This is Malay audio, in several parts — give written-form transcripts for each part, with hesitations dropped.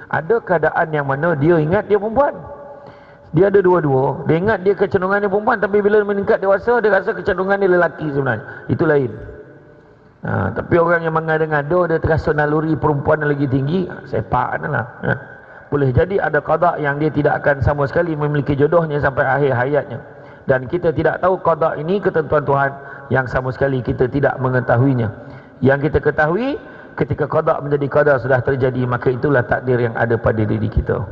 Ada keadaan yang mana dia ingat dia perempuan, dia ada dua-dua, dia ingat dia kecenderungan dia perempuan, tapi bila meningkat dewasa dia rasa kecenderungan dia lelaki sebenarnya. Itu lain. Tapi orang yang mengada-ngada dia terasa naluri perempuan yang lagi tinggi, sepak lah. Boleh jadi ada qada yang dia tidak akan sama sekali memiliki jodohnya sampai akhir hayatnya. Dan kita tidak tahu qada ini ketentuan Tuhan yang sama sekali kita tidak mengetahuinya. Yang kita ketahui, ketika qada menjadi qada sudah terjadi, maka itulah takdir yang ada pada diri kita.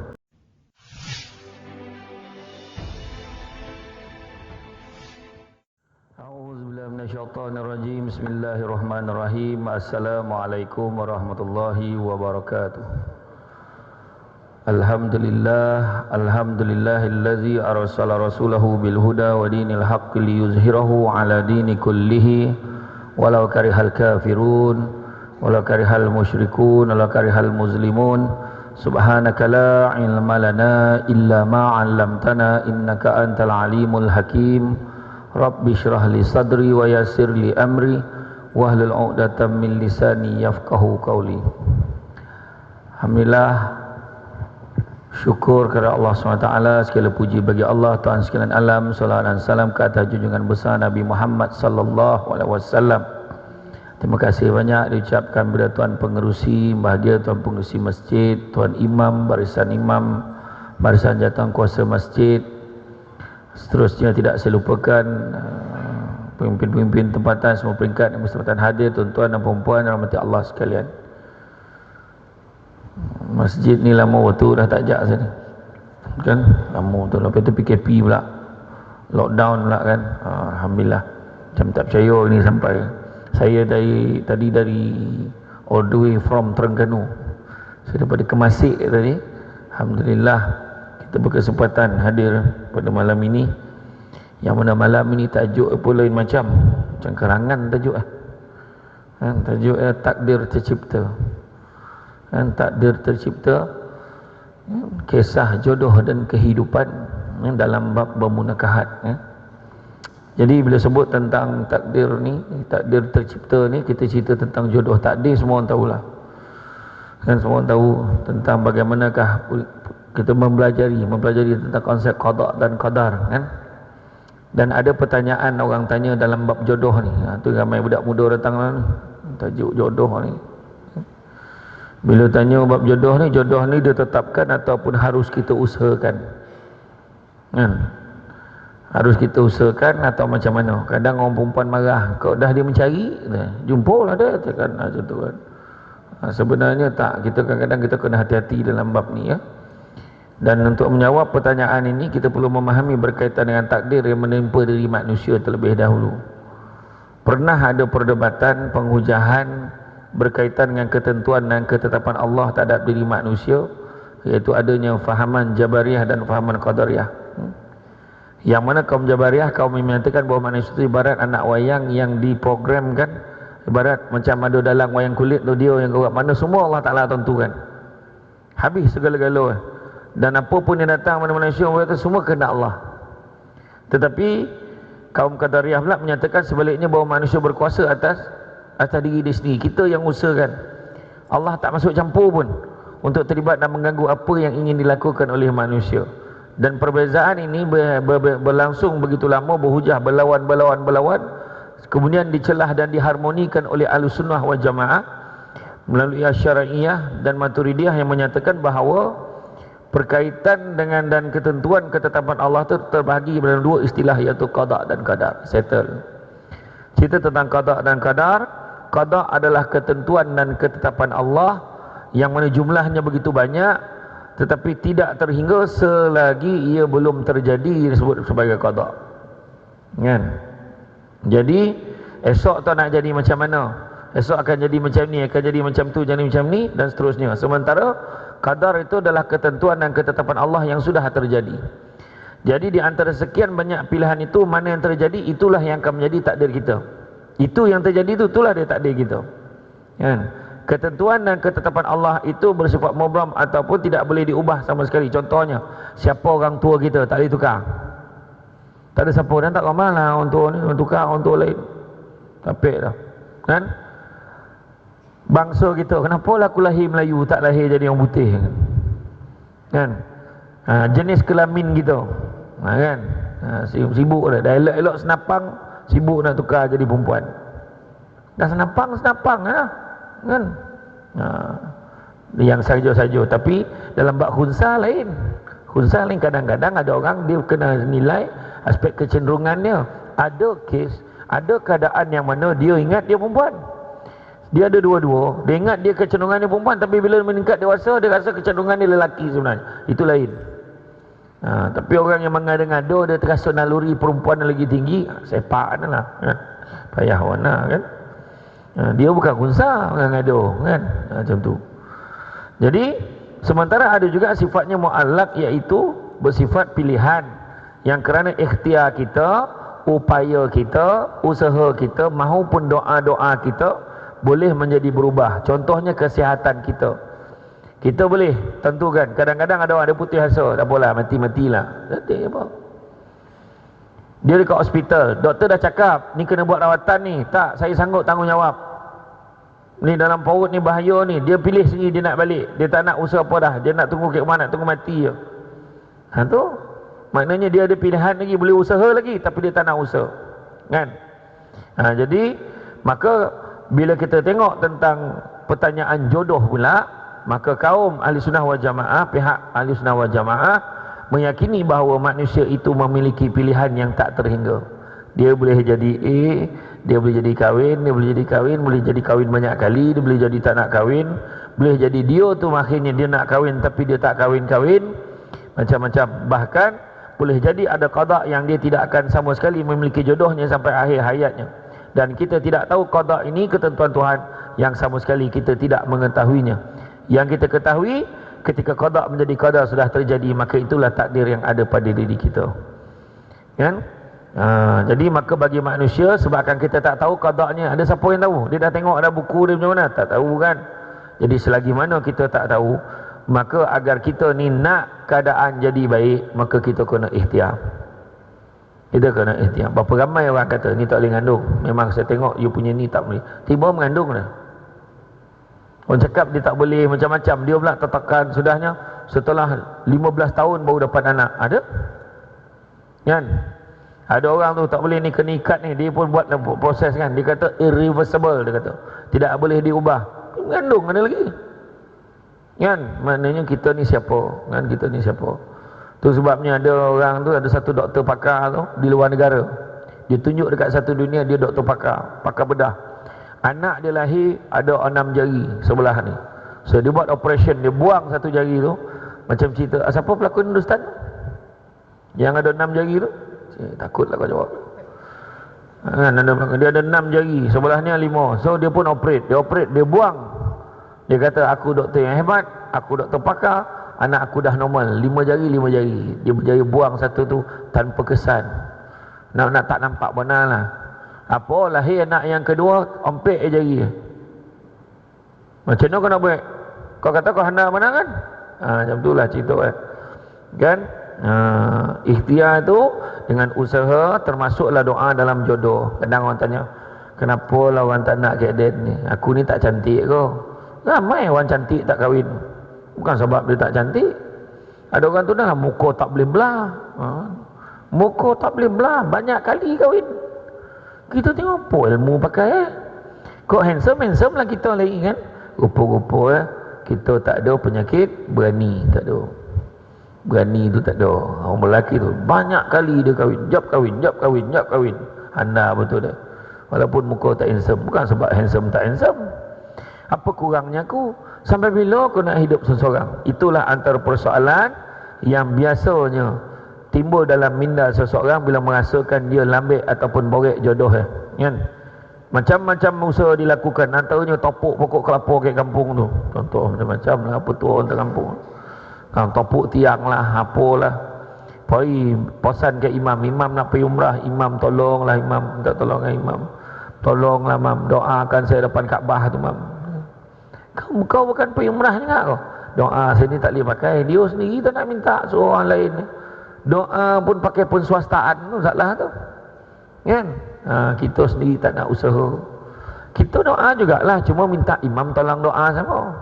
A'udzubillahi minasyaitonirrajim. Bismillahirrahmanirrahim. Assalamualaikum warahmatullahi wabarakatuh. Alhamdulillahillazi arsala rasulahu bil huda wa dinil haqqi liyuzhirahu ala dini kullihi walau karihal kafirun walau karihal musyrikun walau karihal muslimun. Subhanaka la ilma lana illa ma 'allamtana innaka antal alimul hakim. Rabbi shrah li sadri wa yassir li amri wahlul 'uqdatam min lisani yafqahu qawli. Alhamdulillah, syukur kepada Allah SWT, segala puji bagi Allah Tuhan sekalian alam. Salawat dan salam ke atas junjungan besar Nabi Muhammad sallallahu alaihi wasallam. Terima kasih banyak diucapkan kepada Tuan Pengerusi, bahagia Tuan Pengerusi Masjid, Tuan Imam, barisan jawatan kuasa masjid. Seterusnya tidak saya lupakan pemimpin-pemimpin tempatan semua peringkat yang bersempatan hadir, tuan-tuan dan puan-puan rahmati Allah sekalian. Masjid ni lama waktu dah tak ajak sini kan, lama tu. Lepas tu PKP pula, lockdown pula kan. Alhamdulillah, macam tak percaya ni sampai saya tadi dari all the way from Terengganu, saya daripada Kemasik tadi. Alhamdulillah kita berkesempatan hadir pada malam ini, yang mana malam ini tajuk pun lain macam kerangan tajuk tajuknya takdir tercipta. Takdir tercipta, kisah jodoh dan kehidupan dalam bab bermunakahat. Jadi bila sebut tentang takdir ni, takdir tercipta ni, kita cerita tentang jodoh takdir, semua orang tahulah kan. Semua orang tahu tentang bagaimanakah kita mempelajari tentang konsep qada dan qadar kan. Dan ada pertanyaan orang tanya dalam bab jodoh ni, tu ramai budak muda datang lah ni, tajuk jodoh ni. Bila tanya bab jodoh ni ditetapkan ataupun harus kita usahakan kan? Harus kita usahakan atau macam mana? Kadang orang perempuan marah, kau dah dia mencari, jumpalah dia kan, macam tu kan. Sebenarnya tak, kita kadang-kadang kita kena hati-hati dalam bab ni ya. Dan untuk menjawab pertanyaan ini, kita perlu memahami berkaitan dengan takdir yang menimpa diri manusia terlebih dahulu. Pernah ada perdebatan, penghujahan berkaitan dengan ketentuan dan ketetapan Allah terhadap diri manusia, iaitu adanya fahaman Jabariyah dan fahaman Qadariyah. Yang mana kaum Jabariyah, kaum yang menyatakan bahawa manusia itu ibarat anak wayang yang diprogramkan, ibarat macam ada dalam wayang kulit tu, dia yang gerak mana semua Allah Ta'ala tentukan, habis segala-gala, dan apa pun yang datang pada manusia itu semua kehendak Allah. Tetapi kaum Qadariyah pula menyatakan sebaliknya, bahawa manusia berkuasa atas diri dia sendiri. Kita yang usahakan, Allah tak masuk campur pun untuk terlibat dan mengganggu apa yang ingin dilakukan oleh manusia. Dan perbezaan ini berlangsung begitu lama, berhujah, berlawan, kemudian dicelah dan diharmonikan oleh Ahlussunnah wal Jamaah melalui Asy'ariyah dan Maturidiyah yang menyatakan bahawa berkaitan dengan dan ketentuan ketetapan Allah itu terbahagi dalam dua istilah, iaitu qada dan qadar. Settle. Cerita tentang qada dan qadar. Qada adalah ketentuan dan ketetapan Allah yang mana jumlahnya begitu banyak, tetapi tidak terhingga selagi ia belum terjadi, disebut sebagai qada kan. Jadi esok tu nak jadi macam mana, esok akan jadi macam ni, akan jadi macam tu, jadi macam ni dan seterusnya. Sementara qadar itu adalah ketentuan dan ketetapan Allah yang sudah terjadi. Jadi di antara sekian banyak pilihan itu, mana yang terjadi itulah yang akan menjadi takdir kita. Itu yang terjadi itulah dia takdir kita kan. Ketentuan dan ketetapan Allah itu bersifat mubram ataupun tidak boleh diubah sama sekali. Contohnya, siapa orang tua kita tak boleh tukar. Tak ada siapa dan tak ramal lah untuk ni, untuk tukar untuk lain. Tapik dah kan. Bangsa kita, kenapa lah aku lahir Melayu tak lahir jadi orang putih kan? kan. Jenis kelamin kita, kan. Sibuk dah elok-elok senapang, sibuk nak tukar jadi perempuan. Dah senapang lah, kan. Yang saja-saja, tapi dalam bab khunsa lain. Khunsa lain, kadang-kadang ada orang dia kena nilai aspek kecenderungan dia. Ada kes, ada keadaan yang mana dia ingat dia perempuan, dia ada dua-dua, dia ingat dia kecenderungan dia perempuan, tapi bila meningkat dewasa dia rasa kecenderungan dia lelaki sebenarnya. Itu lain. Tapi orang yang mengada-ngada dia terasa naluri perempuan yang lagi tinggi, sepak lah, kan? Payah warna, kan. Dia bukan khunsa, mengada, kan. Macam tu. Jadi sementara ada juga sifatnya mu'allaq, iaitu bersifat pilihan, yang kerana ikhtiar kita, upaya kita, usaha kita, mahupun doa-doa kita boleh menjadi berubah. Contohnya kesihatan kita. Kita boleh tentukan, kadang-kadang ada orang ada putih asa, tak apalah, mati-matilah. Tak apa. Dia dekat hospital, doktor dah cakap, ni kena buat rawatan ni. Tak, saya sanggup tanggungjawab. Ni dalam perut ni bahaya ni. Dia pilih sendiri dia nak balik. Dia tak nak usaha apa dah. Dia nak tunggu ke mana, nak tunggu mati je. Tu maknanya dia ada pilihan lagi, boleh usaha lagi, tapi dia tak nak usaha, kan. Jadi maka bila kita tengok tentang pertanyaan jodoh pula, maka kaum ahli sunnah wal jamaah, pihak ahli sunnah wal jamaah meyakini bahawa manusia itu memiliki pilihan yang tak terhingga. Dia boleh jadi A, dia boleh jadi kahwin, dia boleh jadi kahwin, boleh jadi kahwin banyak kali, dia boleh jadi tak nak kahwin, boleh jadi dia tu akhirnya dia nak kahwin tapi dia tak kahwin-kahwin, macam-macam. Bahkan boleh jadi ada qada yang dia tidak akan sama sekali memiliki jodohnya sampai akhir hayatnya. Dan kita tidak tahu qada ini ketentuan Tuhan yang sama sekali kita tidak mengetahuinya. Yang kita ketahui, ketika qada menjadi qada sudah terjadi, maka itulah takdir yang ada pada diri kita, kan. Jadi maka bagi manusia, sebabkan kita tak tahu qadanya, ada siapa yang tahu? Dia dah tengok ada buku dia macam mana? Tak tahu, kan. Jadi selagi mana kita tak tahu, maka agar kita ni nak keadaan jadi baik, maka kita kena ikhtiar. Kita kena ikhtiar. Berapa ramai orang kata ni tak boleh mengandung. Memang saya tengok you punya ni tak boleh, tiba mengandung dah. Orang cakap dia tak boleh macam-macam, dia pula tertekan sudahnya setelah 15 tahun baru dapat anak. Ada, kan. Ada orang tu tak boleh ni, kena ikat ni, dia pun buat proses, kan. Dia kata irreversible, dia kata tidak boleh diubah. Mengandung ada lagi, kan. Maknanya kita ni siapa, kan. Kita ni siapa. Tu sebabnya ada orang tu, ada satu doktor pakar tu di luar negara, dia tunjuk dekat satu dunia, dia doktor pakar bedah. Anak dia lahir ada 6 jari sebelah ni. So dia buat operation, dia buang satu jari tu. Macam cerita, siapa pelakon Hindustan yang ada 6 jari tu? Takutlah kau jawab. Dia ada 6 jari, sebelah ni 5. So dia pun operate, dia buang. Dia kata aku doktor yang hebat, aku doktor pakar, anak aku dah normal, 5 jari. Dia berjaya buang satu tu tanpa kesan. Nak tak nampak benar lah. Apa, lahir anak yang kedua, ompek jari. Macam mana kau nak buat? Kau kata kau hendak mana, kan? Macam tu lah cerita, kan. Ikhtiar tu dengan usaha, termasuklah doa dalam jodoh. Kadang orang tanya, kenapa lah orang tak nak kadet ni? Aku ni tak cantik ke? Ramai orang cantik tak kahwin, bukan sebab dia tak cantik. Ada orang tu dah muka tak boleh belah, muka tak boleh belah, banyak kali kahwin. Kita tengok apa ilmu pakai, kok handsome lah kita lagi, kan. Rupa-rupa kita tak ada penyakit berani, tak ada. Berani tu tak ada. Orang lelaki tu banyak kali dia kahwin, jap kahwin. Anda betul dah. Walaupun muka tak handsome, bukan sebab handsome tak handsome. Apa kurangnya aku? Sampai bila aku nak hidup seseorang? Itulah antara persoalan yang biasanya timbul dalam minda seseorang bila merasakan dia lambik ataupun borek jodoh, kan. Macam-macam usaha dilakukan, antaranya topuk pokok kelapa kat kampung tu. Contoh macam-macam lah, apa tu orang kampung. Topuk tiang lah, apalah. Pergi posan ke imam nak pergi umrah, imam tolonglah, imam minta tolong dengan imam. Tolonglah mam, doakan saya depan Kaabah tu mam. Kau bukan pergi umrah juga kau. Doa saya ni tak boleh pakai, dia sendiri tak nak minta, suruh orang lain. Doa pun pakai penswastaan tu salah tu, kan. Kita sendiri tak nak usaha. Kita doa jugalah, cuma minta imam tolong doa sama,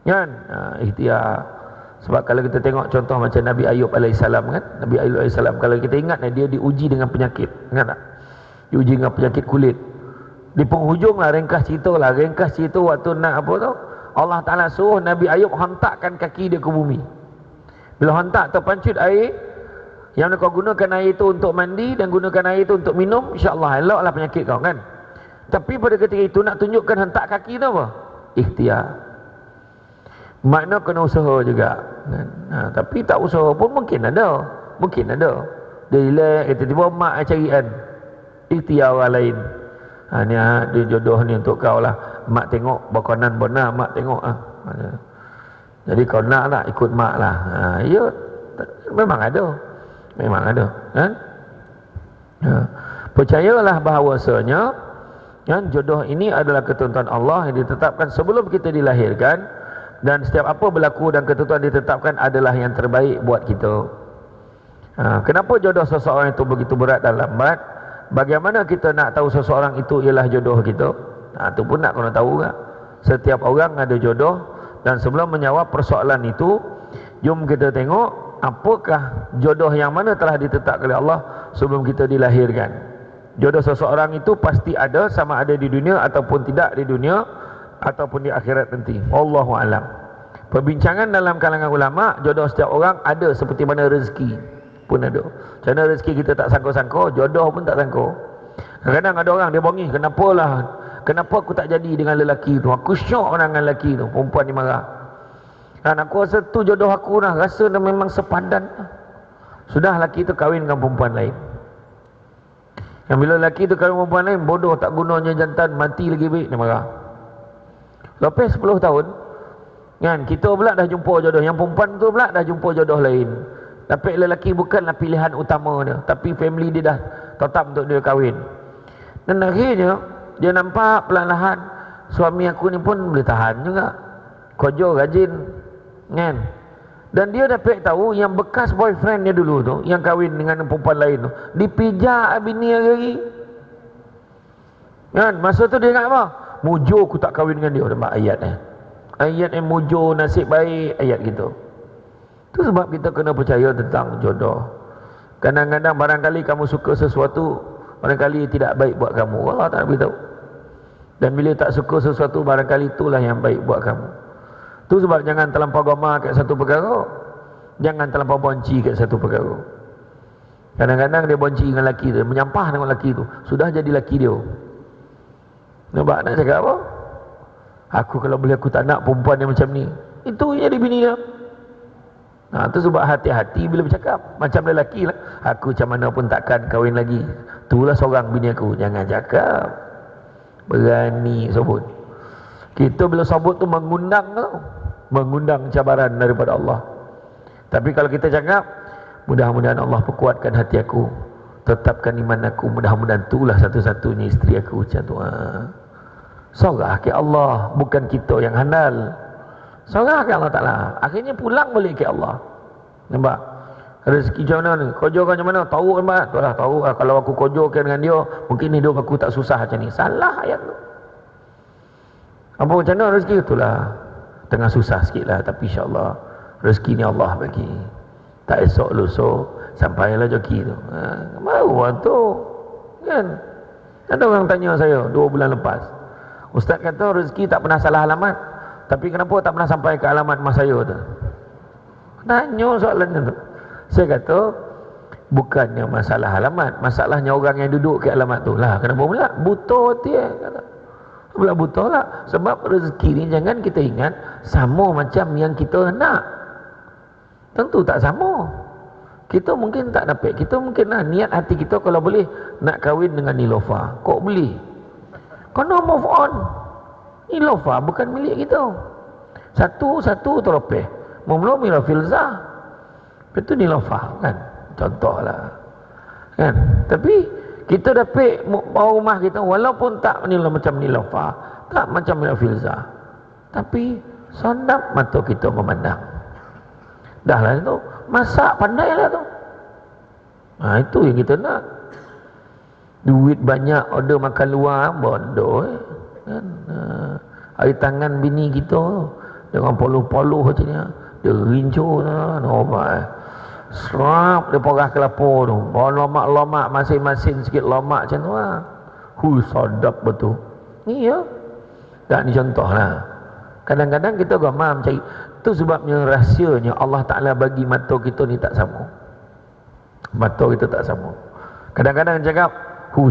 kan. Ikhtiar. Sebab kalau kita tengok contoh macam Nabi Ayub alaihissalam kan, Nabi Ayub alaihissalam, kalau kita ingat dia diuji dengan penyakit, ingat tak? Diuji dengan penyakit kulit. Di penghujung lah, ringkas cerita waktu nak apa tu, Allah Ta'ala suruh Nabi Ayub hentakkan kaki dia ke bumi. Bila hentak terpancut air, yang kau gunakan air itu untuk mandi dan gunakan air itu untuk minum, insya-Allah eloklah penyakit kau kan. Tapi pada ketika itu nak tunjukkan hentak kaki tu apa? Ikhtiar. Makna kena usaha juga. Tapi tak usaha pun mungkin ada. Dia relax, tiba-tiba mak carian. Ikhtiar orang lain. Dia jodoh ni untuk kau lah. Mak tengok berkonan benar, mak tengok jadi kau nak tak ikut mak lah. Ya, memang ada kan? Percayalah bahawasanya kan, jodoh ini adalah ketentuan Allah yang ditetapkan sebelum kita dilahirkan, dan setiap apa berlaku dan ketentuan ditetapkan adalah yang terbaik buat kita. Kenapa jodoh seseorang itu begitu berat dan lambat? Bagaimana kita nak tahu seseorang itu ialah jodoh kita? Itu pun nak kena tahu kan? Setiap orang ada jodoh, dan sebelum menjawab persoalan itu, jom kita tengok apakah jodoh yang mana telah ditetapkan oleh Allah sebelum kita dilahirkan. Jodoh seseorang itu pasti ada, sama ada di dunia ataupun tidak di dunia ataupun di akhirat nanti. Wallahu alam. Perbincangan dalam kalangan ulama, jodoh setiap orang ada seperti mana rezeki pun ada. Macam mana rezeki kita tak sangka-sangka, jodoh pun tak sangka. Kadang-kadang ada orang dia bongih, kenapa aku tak jadi dengan lelaki tu, aku syok dengan lelaki tu. Perempuan ni marah, aku rasa tu jodoh aku dah, rasa dah memang sepadan. Sudah lelaki tu kahwin dengan perempuan lain. Yang bila lelaki tu kahwin perempuan lain, bodoh tak gunanya jantan, mati lagi baik, dia marah. Lepas 10 tahun kan, kita pula dah jumpa jodoh, yang perempuan tu pula dah jumpa jodoh lain. Tapi lelaki bukanlah pilihan utama dia, tapi family dia dah tetap untuk dia kahwin. Dan akhirnya dia nampak perlahan-lahan, suami aku ni pun boleh tahan juga, kerja rajin kan. Dan dia dapat tahu yang bekas boyfriend dia dulu tu, yang kahwin dengan perempuan lain tu, dipijak bini lagi kan. Masa tu dia ingat apa? Mujur aku tak kahwin dengan dia. Nampak ayat ayat yang mujur nasib baik, ayat gitu. Tu sebab kita kena percaya tentang jodoh. Kadang-kadang barangkali kamu suka sesuatu, barangkali tidak baik buat kamu, Allah tak beritahu. Dan bila tak suka sesuatu, barangkali itulah yang baik buat kamu. Tu sebab jangan terlampau goma kat satu perkara, jangan terlampau bonci kat satu perkara. Kadang-kadang dia bonci dengan lelaki tu, menyampah dengan lelaki tu, sudah jadi lelaki dia. Nampak nak cakap apa? Aku kalau boleh aku tak nak perempuan yang macam ni. Itu jadi bini dia. Tu sebab hati-hati bila bercakap. Macam lelaki lah, aku macam mana pun takkan kahwin lagi, itulah seorang bini aku. Jangan cakap, berani sebut. Kita bila sebut tu mengundang cabaran daripada Allah. Tapi kalau kita cakap, mudah-mudahan Allah perkuatkan hati aku, tetapkan iman aku, mudah-mudahan itulah satu-satunya isteri aku, macam tu. Sorah ke Allah, bukan kita yang handal. Sorah ke Allah Ta'ala, akhirnya pulang balik ke Allah. Nampak? Rezeki macam mana ni? Kerja kan macam mana? Tahu nampak? Tu lah, tahu lah. Kalau aku kerjakan dengan dia, mungkin hidup aku tak susah macam ni. Salah ayat tu. Apa macam mana rezeki? Itulah, tengah susah sikit lah, tapi insyaAllah rezeki ni Allah bagi. Tak esok lusuh sampailah rezeki tu. Baru tu kan. Ada orang tanya saya 2 bulan lepas, Ustaz kata rezeki tak pernah salah alamat, tapi kenapa tak pernah sampai ke alamat mas saya tu? Tanya soalan tu. Saya kata bukannya masalah alamat, masalahnya orang yang duduk ke alamat tu lah. Kenapa pula? Buta dia kata. Pula buta lah. Sebab rezeki ni jangan kita ingat sama macam yang kita nak. Tentu tak sama. Kita mungkin tak dapat. Kita mungkin lah niat hati kita kalau boleh nak kahwin dengan Nilofa. Kok boleh? Kena move on. Nilofa bukan milik kita. Satu teropeh. Mula Mira Filzah. Itu Nilofa kan. Contohlah. Kan? Tapi kita dapat bawa rumah kita walaupun tak macam Nilofa, tak macam Mira Filzah. Tapi sondap mata kita memandang. Dah lah itu. Masak pandai lah tu. Itu yang kita nak. Duit banyak, order makan luar, bodoh kan? Hari tangan bini kita dengan poluh-poluh macam ni, dia rincu obat serap dia porah kelapa tu, bawa lomak-lomak masing-masing sikit lomak macam tu lah. Sedap betul ni ya. Tak, ni contoh lah. Kadang-kadang kita gamam cari. Tu sebabnya rahsianya Allah Ta'ala bagi mata kita ni tak sama. Mata kita tak sama. Kadang-kadang cakap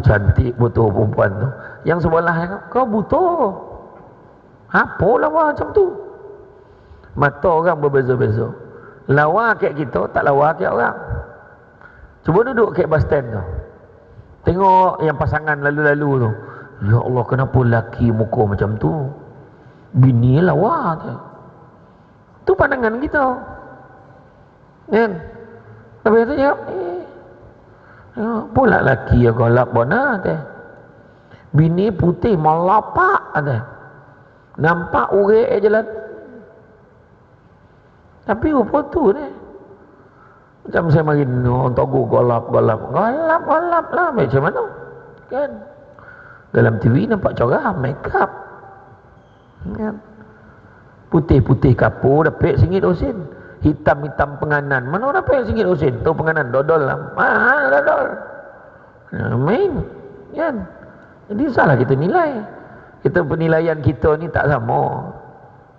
cantik betul perempuan tu, yang sebelah cakap kau butuh. Apalah macam tu. Mata orang berbeza-beza. Lawa kat kita tak lawa kat orang. Cuba duduk kat bus stand tu, tengok yang pasangan lalu-lalu tu. Ya Allah, kenapa laki muka macam tu, bini lawa tu. Tu pandangan kita kan. Tapi tu cakap pula laki yang galak bona tu, bini putih malapak tu, nampak urek je lah. Tapi apa tu ni, macam saya mari orang togu galap lah macam mana kan. Dalam TV nampak corah make up kan? Putih-putih kapur dapat RM1 hitam-hitam penganan, mana dapat RM1 tu penganan dodol lah, mahal dodol main kan. Jadi salah kita nilai. Kita penilaian kita ni tak sama,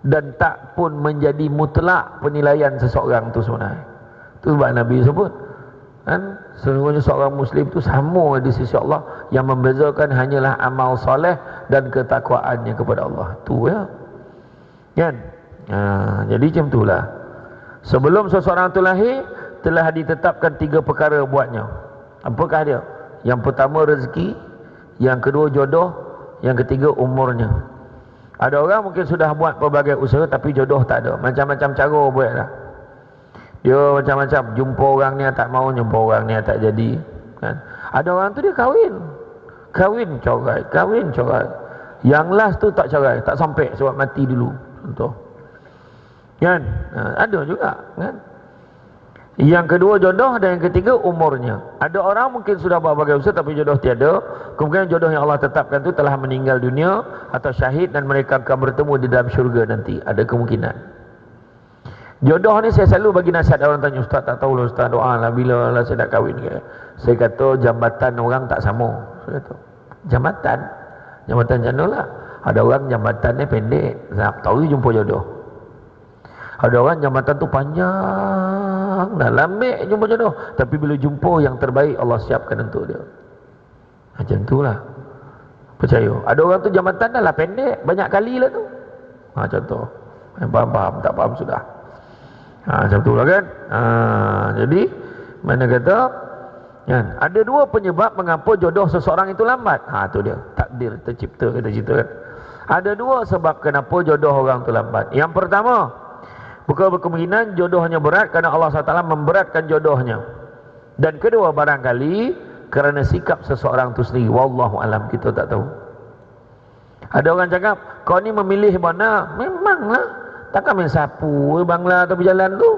dan tak pun menjadi mutlak penilaian seseorang tu sebenarnya. Tu sebab Nabi sebut kan, sesungguhnya seorang Muslim tu sama di sisi Allah, yang membezakan hanyalah amal soleh dan ketakwaannya kepada Allah. Tu ya kan. Jadi macam itulah. Sebelum seseorang tu lahir telah ditetapkan 3 perkara buatnya. Apakah dia? Yang pertama rezeki, yang kedua jodoh, yang ketiga umurnya. Ada orang mungkin sudah buat pelbagai usaha tapi jodoh tak ada, macam-macam cara buat lah. Dia macam-macam, jumpa orang ni tak mau, jumpa orang ni tak jadi kan. Ada orang tu dia kahwin corai, yang last tu tak carai, tak sampai sebab mati dulu contoh kan. Ada juga kan. Yang kedua jodoh, dan yang ketiga umurnya. Ada orang mungkin sudah buat berbagai usaha tapi jodoh tiada, kemudian jodoh yang Allah tetapkan tu telah meninggal dunia atau syahid, dan mereka akan bertemu di dalam syurga nanti. Ada kemungkinan. Jodoh ni saya selalu bagi nasihat. Orang tanya, ustaz tak tahu lah ustaz, doa lah bila lah saya nak kahwin ke. Saya kata jambatan orang tak sama. Saya kata jambatan macam mana lah. Ada orang jambatan ni pendek, tahu jumpa jodoh. Ada orang jambatan tu panjang, dah lambik jumpa jodoh, tapi bila jumpa yang terbaik Allah siapkan untuk dia. Macam tu lah, percaya. Ada orang tu jambatan dah lah pendek, banyak kali lah tu. Contoh yang faham, tak faham sudah. Macam tu lah kan. Jadi mana kata kan, ada 2 penyebab mengapa jodoh seseorang itu lambat. Tu dia, takdir tercipta kita cerita kan. Ada 2 sebab kenapa jodoh orang itu lambat. Yang pertama, bukan berkemungkinan jodohnya berat kerana Allah SWT memberatkan jodohnya. Dan kedua, barangkali kerana sikap seseorang itu sendiri. Wallahu alam, kita tak tahu. Ada orang cakap, kau ni memilih mana? Memanglah, takkan main sapu bangla atau berjalan tu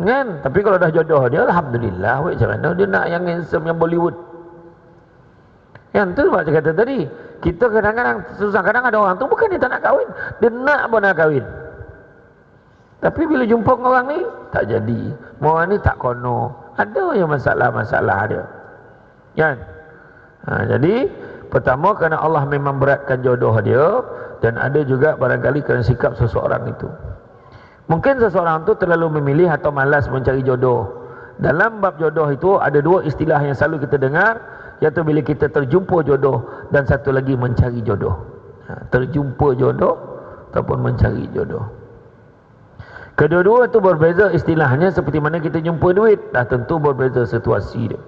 kan. Tapi kalau dah jodoh dia, alhamdulillah. Macam mana dia nak yang handsome, yang Bollywood kan. Tu sebab saya kata tadi, kita kadang-kadang susah. Kadang ada orang tu bukan dia tak nak kahwin, dia nak pun nak kahwin, tapi bila jumpa dengan orang ni tak jadi, orang ni tak kono, ada yang masalah-masalah dia kan. Jadi pertama kerana Allah memang beratkan jodoh dia, dan ada juga barangkali kerana sikap seseorang itu. Mungkin seseorang itu terlalu memilih atau malas mencari jodoh. Dalam bab jodoh itu ada 2 istilah yang selalu kita dengar, iaitu bila kita terjumpa jodoh, dan satu lagi mencari jodoh. Terjumpa jodoh ataupun mencari jodoh. Kedua-dua itu berbeza istilahnya, seperti mana kita jumpa duit. Tentu berbeza situasi dia.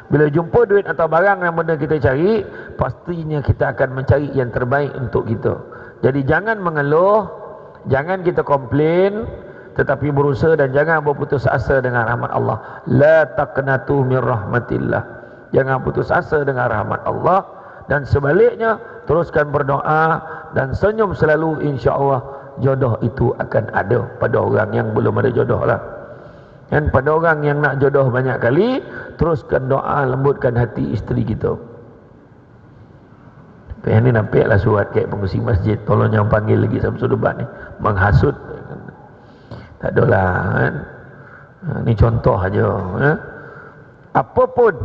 Bila jumpa duit atau barang yang benda kita cari, pastinya kita akan mencari yang terbaik untuk kita. Jadi jangan mengeluh, jangan kita komplain, tetapi berusaha dan jangan berputus asa dengan rahmat Allah. La taqnatu min rahmatillah. Jangan putus asa dengan rahmat Allah, dan sebaliknya teruskan berdoa dan senyum selalu, insya-Allah jodoh itu akan ada pada orang yang belum ada jodoh lah. Dan pada orang yang nak jodoh banyak kali, teruskan doa, lembutkan hati isteri kita. Ini nampaklah surat kayak pengurusi masjid, tolong jangan panggil lagi Samsul Debat ni, menghasut. Tak adalah kan. Ni contoh aja ya. Apapun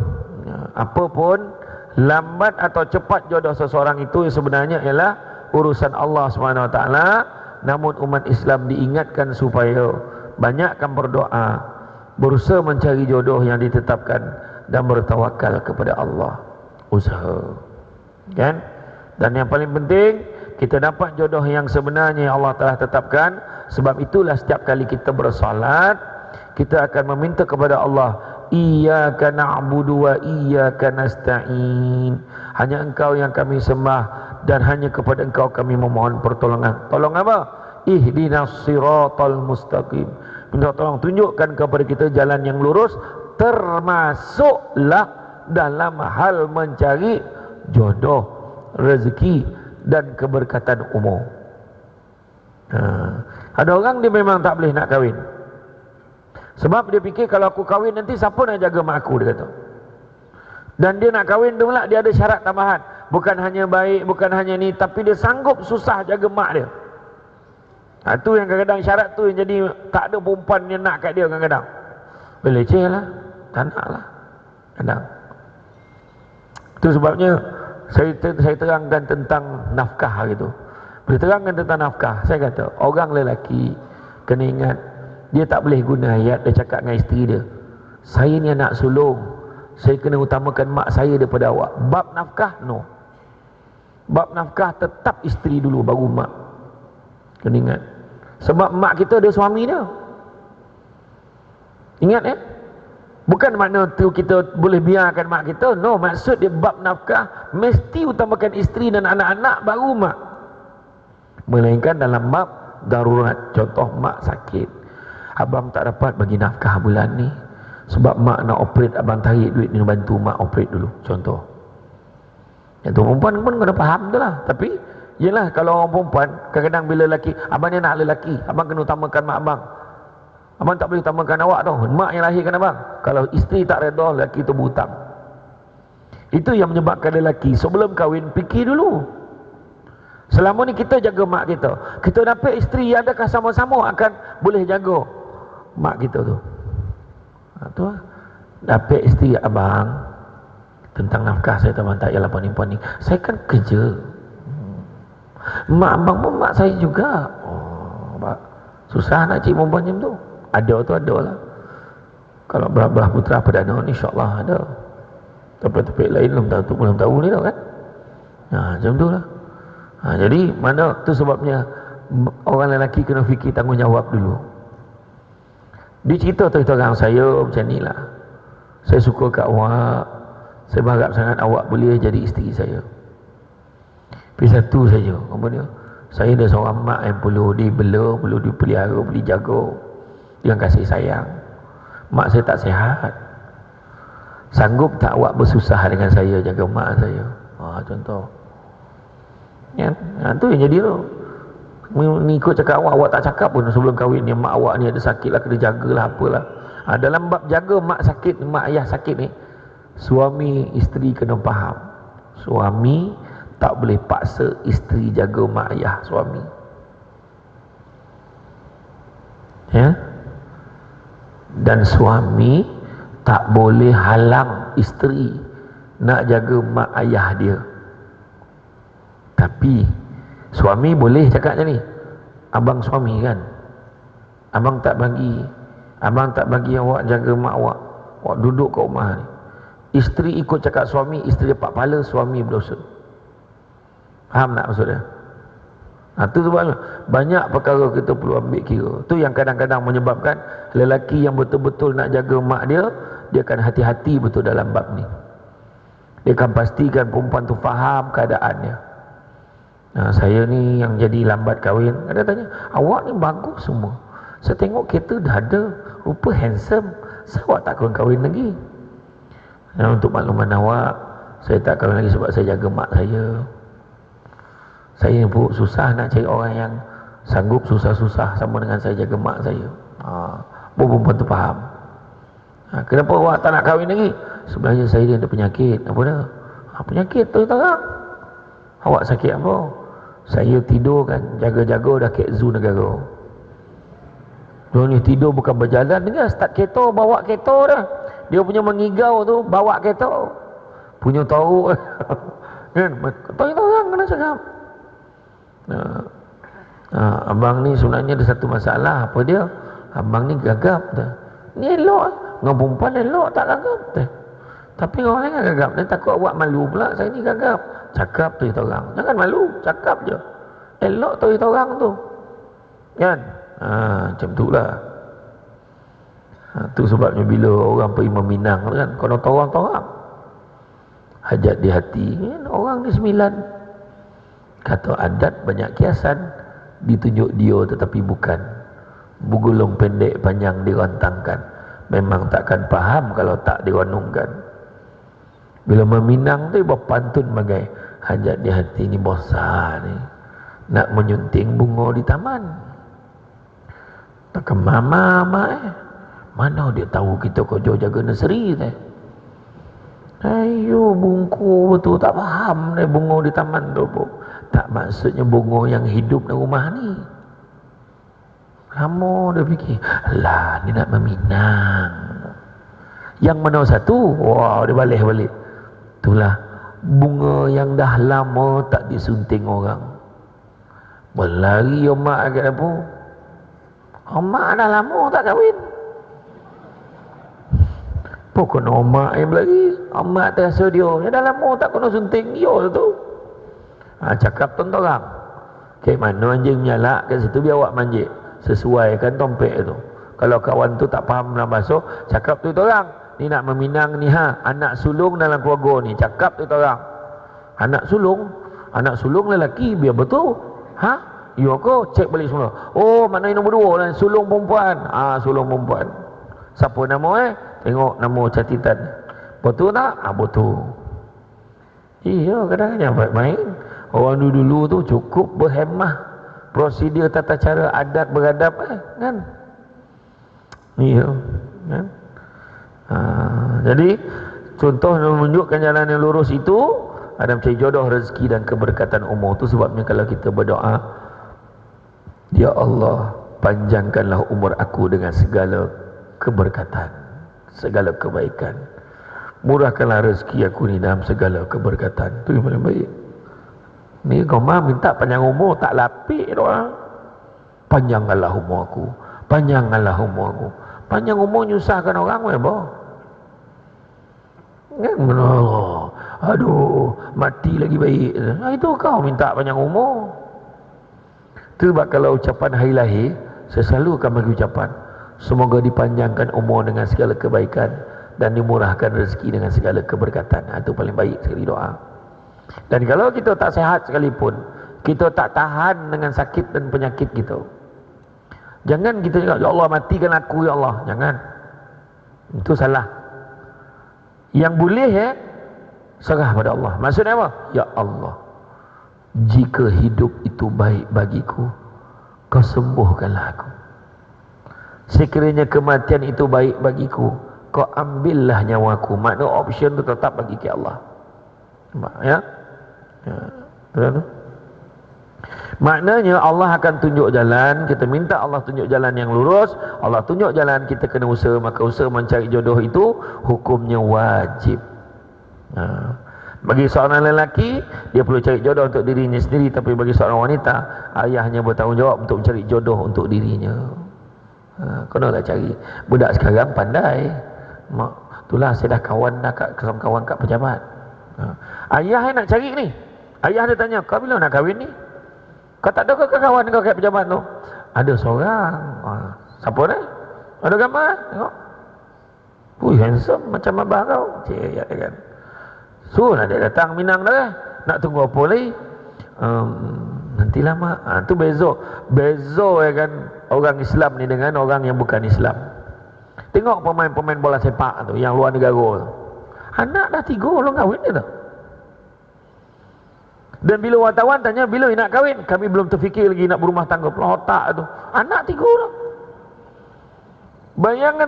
lambat atau cepat jodoh seseorang itu sebenarnya ialah urusan Allah Subhanahu Wa Taala. Namun umat Islam diingatkan supaya banyakkan berdoa, berusaha mencari jodoh yang ditetapkan dan bertawakal kepada Allah. Usaha, kan? Dan yang paling penting, kita dapat jodoh yang sebenarnya yang Allah telah tetapkan. Sebab itulah setiap kali kita bersolat, kita akan meminta kepada Allah, iyyaka na'budu wa iyyaka nasta'in. Hanya Engkau yang kami sembah dan hanya kepada Engkau kami memohon pertolongan. Tolong apa? Ihdinas siratal mustaqim. Minta tolong tunjukkan kepada kita jalan yang lurus, termasuklah dalam hal mencari jodoh, rezeki dan keberkatan umum. Ada orang dia memang tak boleh nak kahwin. Sebab dia fikir kalau aku kahwin nanti siapa nak jaga mak aku, dia kata. Dan dia nak kahwin tu pula dia ada syarat tambahan. Bukan hanya baik, bukan hanya ni, tapi dia sanggup susah jaga mak dia. Tu yang kadang-kadang syarat tu yang jadi tak ada perempuan yang nak kat dia kadang-kadang. Leceh lah, tak nak lah kadang. Itu sebabnya saya terangkan tentang nafkah gitu. Bila terangkan tentang nafkah, saya kata orang lelaki kena ingat, dia tak boleh guna ayat dia cakap dengan isteri dia, saya ni anak sulung, saya kena utamakan mak saya daripada awak. Bab nafkah, no. Bab nafkah tetap isteri dulu baru mak. Kena ingat. Sebab mak kita ada suami dia. Ingat ya? Bukan makna tu kita boleh biarkan mak kita. No, maksud dia bab nafkah mesti utamakan isteri dan anak-anak baru mak. Melainkan dalam bab darurat. Contoh mak sakit, abang tak dapat bagi nafkah bulan ni sebab mak nak operate, abang tarik duit ni bantu mak operate dulu. Contoh. Yang tu perempuan pun kena faham tu lah. Tapi yelah, kalau orang perempuan kadang-kadang bila lelaki, abang ni nak lelaki, abang kena utamakan mak abang. Abang tak boleh utamakan awak tau, mak yang lahirkan abang. Kalau isteri tak reda, lelaki tu berhutang. Itu yang menyebabkan lelaki sebelum kahwin fikir dulu. Selama ni kita jaga mak kita, kita dapat isteri, adakah sama-sama akan boleh jaga mak kita tu? Tu lah. Dapat isteri abang tentang nafkah saya abang tak yalah puan ni. Saya kan kerja. Mak abang pun mak saya juga. Susah nak cik perempuan macam tu. Ada tu ada lah. Kalau belah putra perdana ni insyaAllah ada. Topik-topik lain belum tahu ni tau kan. Macam tu lah. Jadi mana tu sebabnya orang lelaki kena fikir tanggungjawab dulu. Dia cerita terang saya macam ni lah, saya suka kat awak, saya berharap sangat awak boleh jadi isteri saya. Tapi satu saja, apa dia? Saya ada seorang mak yang perlu dibela, perlu dipelihara, perlu dijaga dengan kasih sayang. Mak saya tak sihat. Sanggup tak awak bersusah dengan saya jaga mak saya? Contoh. Ya, tu yang jadi tu. Ni ikut cakap awak tak cakap pun sebelum kahwin ni, mak awak ni ada sakit lah, kena jagalah apalah. Dalam bab jaga mak sakit, mak ayah sakit ni, suami isteri kena faham. Suami tak boleh paksa isteri jaga mak ayah suami. Ya. Dan suami tak boleh halang isteri nak jaga mak ayah dia. Tapi suami boleh cakap macam ni, abang suami kan, abang tak bagi awak jaga mak awak, awak duduk kat rumah ni. Isteri ikut cakap suami, isteri dapat pahala, suami berdosa. Faham tak maksud dia? Tu sebabnya banyak perkara kita perlu ambil kira. Tu yang kadang-kadang menyebabkan lelaki yang betul-betul nak jaga mak dia, dia akan hati-hati betul dalam bab ni. Dia akan pastikan perempuan tu faham keadaannya. Saya ni yang jadi lambat kahwin, ada tanya, awak ni bagus semua, saya tengok kereta dah ada, rupa handsome, saya awak tak kahwin lagi? Untuk makluman awak, saya tak kahwin lagi sebab saya jaga mak saya. Saya pun susah nak cari orang yang sanggup susah-susah sama dengan saya jaga mak saya. Perempuan tu faham. Kenapa awak tak nak kahwin lagi? Sebenarnya saya dia ada penyakit. Apa dah? Penyakit tu tak? Awak sakit apa? Saya tidur kan, jaga-jaga dah kek zoo negara. Dia ni tidur bukan berjalan, dengar start kereta, bawa kereta dah. Dia punya mengigau tu bawa kereta. Punya tahu kan, tahu orang kena cakap. Abang ni sebenarnya ada satu masalah. Apa dia? Abang ni gagap dah. Ni elok, dengan perempuan elok tak gagap dah. Tapi orang lain kan gagap, dia takut buat malu pula. Saya ni gagap. Cakap tu kita orang, jangan malu, cakap je. Elok tu kita orang tu kan. Macam tu lah. Tu sebabnya bila orang pergi meminang kan, kalau torang-torang hajat di hati kan, orang ni 9. Kata adat banyak kiasan, ditunjuk dia tetapi bukan. Bergulung pendek panjang dirantangkan, memang takkan faham kalau tak direnungkan. Bila meminang tu berpantun bagai hajat di hati ni bosan ni, nak menyunting bunga di taman. Tak ke mama mana dia tahu kita kerja jaga nursery teh. Ayo bungku betul tak faham deh bunga di taman tu pun. Tak maksudnya bunga yang hidup di rumah ni. Lama dia fikir, lah ni nak meminang. Yang mana satu? Wah, dia balik. Itulah bunga yang dah lama tak disunting orang. Berlari omak agak apa? Omak dah lama tak kahwin. Pokok omak yang berlari. Omak terasa dia dah lama tak kena sunting dia tu. Cakap tuan-tuan orang. Kayak mana anjing menyalak kat situ biar awak manjik. Sesuaikan tompek tu. Kalau kawan tu tak faham dalam bahasa, cakap tu orang. Ni nak meminang ni anak sulung dalam keluarga ni. Cakap tu orang. Anak sulung lelaki biar betul. Ya ke? Cek balik semula. Oh, maknanya nombor 2 lah, sulung perempuan. Sulung perempuan. Siapa nama Tengok nama catatan. Betul tak? Betul. Iya, kadang-kadang baik-baik. Orang dulu tu cukup berhemah. Prosedur tata cara adat beradab kan. Iya, kan. Jadi contoh menunjukkan jalan yang lurus itu ada mencari jodoh, rezeki dan keberkatan umur. Tu sebabnya kalau kita berdoa, ya Allah, panjangkanlah umur aku dengan segala keberkatan, segala kebaikan. Murahkanlah rezeki aku ni dalam segala keberkatan. Tu yang paling baik. Ni kau minta panjang umur tak lapik doa. Panjangkanlah umur aku. Panjangkanlah umur aku. Panjang umur nyusahkan orang apa? Aduh, mati lagi baik. Itu kau minta panjang umur. Sebab kalau ucapan hari lahir, saya selalu akan bagi ucapan, semoga dipanjangkan umur dengan segala kebaikan dan dimurahkan rezeki dengan segala keberkatan. Itu paling baik sekali doa. Dan kalau kita tak sihat sekalipun, kita tak tahan dengan sakit dan penyakit kita, jangan kita cakap, ya Allah matikan aku ya Allah. Jangan. Itu salah. Yang boleh serah pada Allah. Maksudnya apa? Ya Allah, jika hidup itu baik bagiku, kau sembuhkanlah aku. Sekiranya kematian itu baik bagiku, kau ambillah nyawaku. Makna option itu tetap bagi ke Allah. Ya? Maknanya Allah akan tunjuk jalan. Kita minta Allah tunjuk jalan yang lurus, Allah tunjuk jalan, kita kena usaha. Maka usaha mencari jodoh itu hukumnya wajib. Bagi seorang lelaki, dia perlu cari jodoh untuk dirinya sendiri. Tapi bagi seorang wanita, ayahnya bertanggungjawab untuk mencari jodoh untuk dirinya. Kenalah cari. Budak sekarang pandai. Itulah saya dah kawan dah kawan kat pejabat. Ayah nak cari ni. Ayah dia tanya, kau bila nak kahwin ni? Kau tak ada ke kawan kau kat pejabat tu? Ada seorang. Siapa ni? Ada gambar? Tengok. Handsome macam abah kau. Cik, ya kan. Suruhlah dia datang Minang dah. Nak tunggu apa lagi? Nantilah mak. Tu bezo ya kan, orang Islam ni dengan orang yang bukan Islam. Tengok pemain-pemain bola sepak tu yang luar negara tu. Anak dah 3 orang kahwin dia tu. Dan bila wartawan tanya bila nak kahwin, kami belum terfikir lagi nak berumah tangga. Otak tu anak 3 orang. Bayangkan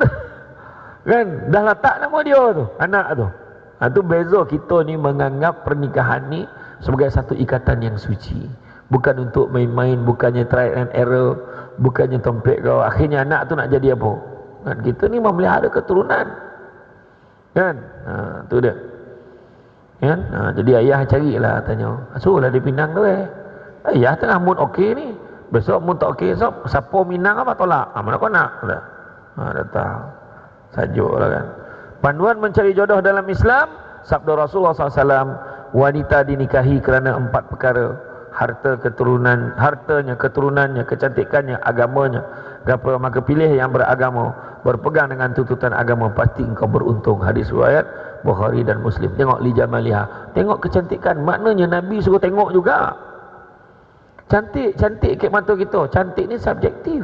kan, dah letak nama dia tu, anak tu. Itu beza kita ni menganggap pernikahan ni sebagai satu ikatan yang suci. bukan untuk main-main, bukannya try and error, bukannya tompek kau. Akhirnya anak tu nak jadi apa? Kan kita ni memelihara keturunan. Kan? Tu dia. Kan? Jadi ayah carilah, tanya. Suruhlah di Penang tu ayah tengah mood okey ni. Besok mood tak okey, esok siapa Minang apa tolak? Mana kau nak? Dah. Datang. Sajuklah kan. Panduan mencari jodoh dalam Islam, sabda Rasulullah SAW, wanita dinikahi kerana 4 perkara: harta, keturunan, hartanya, keturunannya, kecantikannya, agamanya. Gapa maka pilih yang beragama, berpegang dengan tuntutan agama, pasti engkau beruntung. Hadis riwayat Bukhari dan Muslim. Tengok li jamaliha, tengok kecantikan, maknanya Nabi suruh tengok juga. Cantik, cantik kat mata kita. Cantik ni subjektif.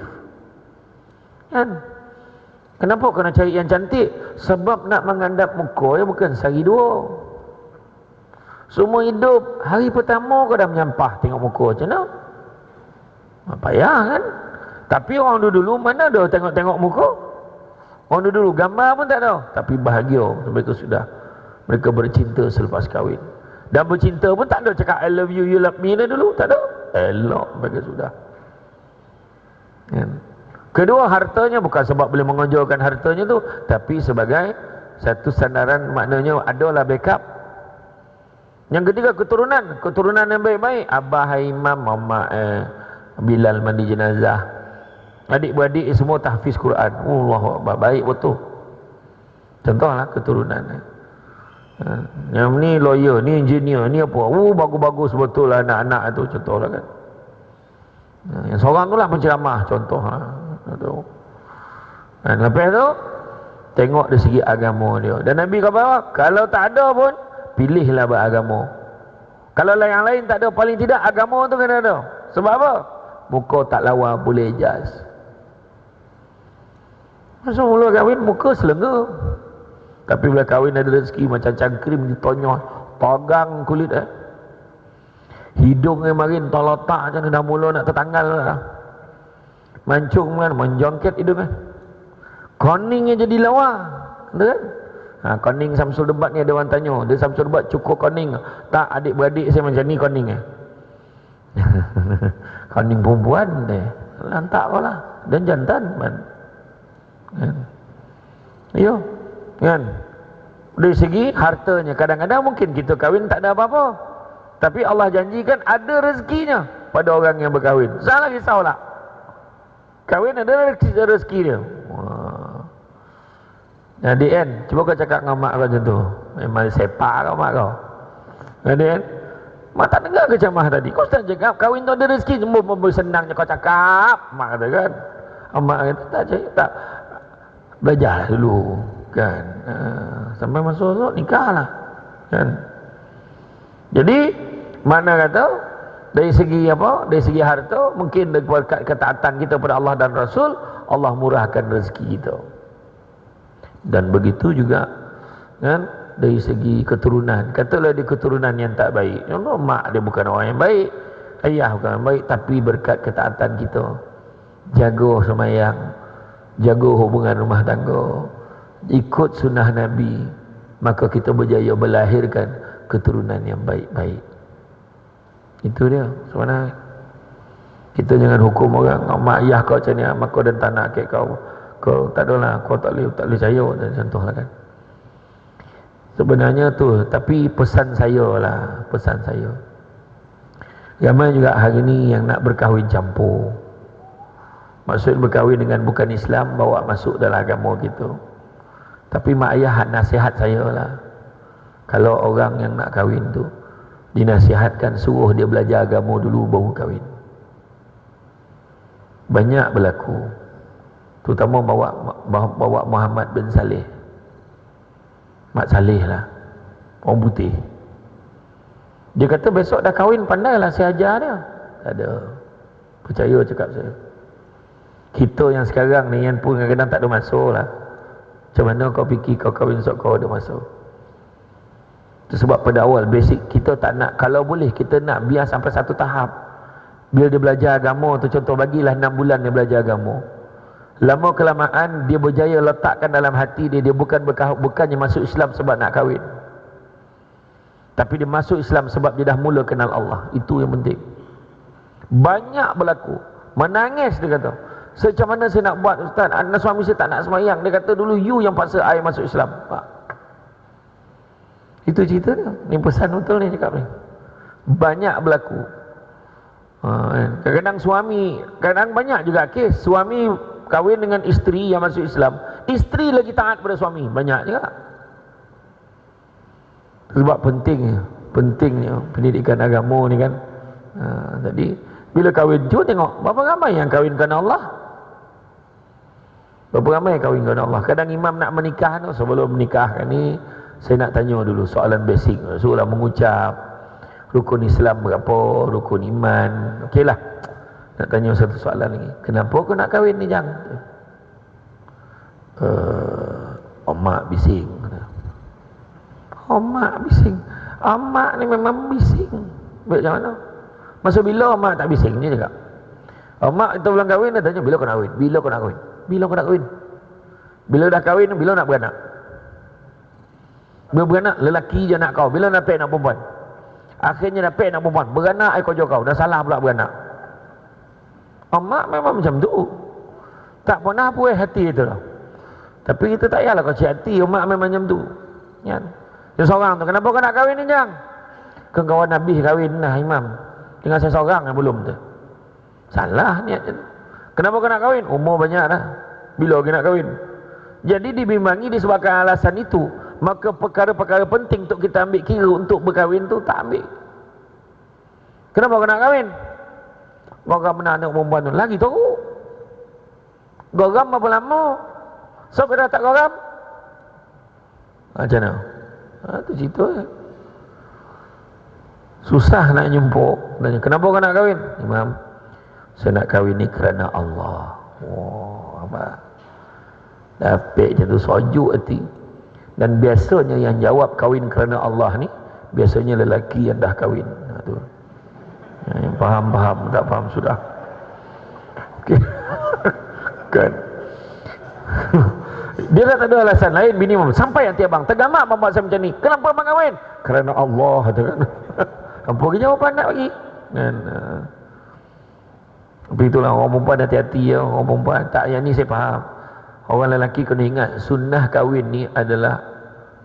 Kan? Kenapa kena cari yang cantik? Sebab nak mengandap muka ya bukan sehari dua. Semua hidup, hari pertama kau dah menyampah tengok muka macam mana? Payah kan? Tapi orang dulu mana ada tengok-tengok muka? Orang dulu gambar pun tak ada. Tapi bahagia mereka sudah. Mereka bercinta selepas kahwin. Dan bercinta pun tak ada cakap I love you, you love me dah dulu. Tak ada. Elok mereka sudah. Kan? Kedua, hartanya bukan sebab boleh mengonjolkan hartanya tu, tapi sebagai satu sandaran, maknanya adalah backup. Yang ketiga, keturunan. Keturunan yang baik-baik. Abah, imam, mama, Bilal mandi jenazah. Adik-beradik semua tahfiz Quran. Allah baik betul. Contohlah keturunan. Yang ni lawyer, ni engineer, ni apa? Bagus-bagus betul lah anak-anak tu, contohlah kan. Yang seorang tu lah penceramah, contoh lah. Dan lepas tu tengok dari segi agama dia. Dan Nabi kata apa? Kalau tak ada pun pilihlah beragama. Kalau yang lain tak ada, paling tidak agama tu kena ada. Sebab apa? Muka tak lawa boleh jas. Masa mula kahwin muka selengga. Tapi bila kahwin ada rezeki macam cangkrim ditonyoh, tagang kulit hidung yang marin tolotak macam dah mula nak tertanggal lah. Mancung kan, menjongket hidung koningnya jadi lawa. Betul kan? Koning Samsul Debat ni ada orang tanya, dia Samsul Debat cukup koning tak? Adik-beradik saya macam ni koning koning perempuan dia lantak kau lah, dan jantan kan? Ayo kan? Dari segi hartanya, kadang-kadang mungkin kita kahwin tak ada apa-apa, tapi Allah janjikan ada rezekinya pada orang yang berkahwin. Janganlah risaulah, kahwin ada rezeki dia. Jadi kan, cuba kau cakap dengan mak kau macam tu, memang sepak kau mak kau. Jadi kan, mak tak dengar ke ceramah tadi? Kau tak cakap kahwin tu ada rezeki, semua senangnya kau cakap. Mak kata kan, mak kata tak cakap, tak, belajar dulu kan, sampai masuk nikah lah kan. Jadi mana kata dari segi apa? Dari segi harta, mungkin berkat ketaatan kita pada Allah dan Rasul, Allah murahkan rezeki kita. Dan begitu juga kan, dari segi keturunan. Katalah di keturunan yang tak baik, contoh mak dia bukan orang yang baik, ayah bukan orang baik, tapi berkat ketaatan kita, jaga sembahyang, jaga hubungan rumah tangga, ikut sunnah Nabi, maka kita berjaya melahirkan keturunan yang baik-baik. Itu dia sebenarnya. Kita jangan hukum orang, mak ayah kau macam ni, mak kau dan tak nak kek kau tak adalah, kau tak boleh percaya dan contohlah kan. Sebenarnya tu, tapi pesan saya lah, pesan saya. Ramai juga hari ni yang nak berkahwin campur. Maksud berkahwin dengan bukan Islam, bawa masuk dalam agama gitu. Tapi mak ayah nasihat saya lah, kalau orang yang nak kahwin tu dinasihatkan, suruh dia belajar agama dulu baru kahwin. Banyak berlaku, terutama bawa Muhammad bin Saleh, Mak Saleh lah, orang putih. Dia kata besok dah kahwin, pandailah saya ajar dia. Tak ada, percaya cakap saya. Kita yang sekarang ni yang pun kadang-kadang tak ada masuk lah. Macam mana kau fikir kau kahwin esok kau ada masuk? Itu sebab pada awal basic kita tak nak, kalau boleh kita nak biar sampai satu tahap. Bila dia belajar agama tu, contoh bagilah 6 bulan dia belajar agama, lama kelamaan dia berjaya letakkan dalam hati dia, dia bukannya masuk Islam sebab nak kahwin, tapi dia masuk Islam sebab dia dah mula kenal Allah. Itu yang penting. Banyak berlaku. Menangis dia kata. Macam mana saya nak buat ustaz? Anak suami saya tak nak sembahyang. Dia kata dulu you yang paksa I masuk Islam. Pak. Itu cerita dia. Ini pesan betul ni cakap ni. Banyak berlaku. Kadang-kadang suami, kadang banyak juga kes suami kahwin dengan isteri yang masuk Islam, isteri lagi taat pada suami, banyak juga. Sebab pentingnya pendidikan agama ni kan. Jadi bila kahwin tu tengok berapa ramai yang kahwin kerana Allah, berapa ramai yang kahwin kerana Allah. Kadang imam nak menikah tu, sebelum menikah ni saya nak tanya dulu soalan basic, suruhlah mengucap rukun Islam berapa, rukun iman. Okeylah, nak tanya satu soalan lagi, kenapa kau nak kahwin ni Jang? Mak bising. Mak bising. Mak ni memang bising. Macam mana? Masa bila mak tak bising ni cakap. Mak kita bilang kahwin, dia tanya bila kau nak kahwin? Bila kau nak kahwin? Bila kau nak kahwin? Bila dah kahwin, bila nak beranak? Bila beranak, lelaki je nak kau. Bila nak pek nak perempuan? Akhirnya dapat nak perempuan, beranak ai kau kau, dah salah pula beranak. Mak memang macam tu. Tak pernah puas hati itu lah. Tapi kita tak payahlah kau cik hati, mak memang macam tu. Kan? Dia seorang tu, kenapa kau nak kahwin ni Jang? Kan kawan Nabi kahwin lah imam. Tinggal saya seorang yang belum tu. Salah niat tu. Kenapa kau nak kahwin? Umur banyak dah. Bila lagi nak kahwin? Jadi dibimbangi disebabkan alasan itu, maka perkara-perkara penting untuk kita ambil kira untuk berkahwin tu tak ambil. Kenapa kau nak kahwin? Geram nak anak perempuan tu lagi teruk. Geram berapa lama? So kau dah tak geram? Macam mana? Tu cerita. Susah nak jumpa. Kenapa kau nak kahwin? Imam, saya nak kahwin ni kerana Allah. Wah, apa? Dapat je tu sejuk hati. Dan biasanya yang jawab kahwin kerana Allah ni biasanya lelaki yang dah kahwin. Tu. Yang faham, tak faham sudah. Okey. Kan. Dia tak ada alasan lain bini mama. Sampai nanti abang tergamak membuat saya macam ni. Kenapa abang kahwin? Kerana Allah tu kan. Apa ke jawapan nak bagi? Kan. Tapi itulah orang perempuan hati-hati ya, orang perempuan tak, yang ni saya faham. Orang lelaki kena ingat sunnah kahwin ni adalah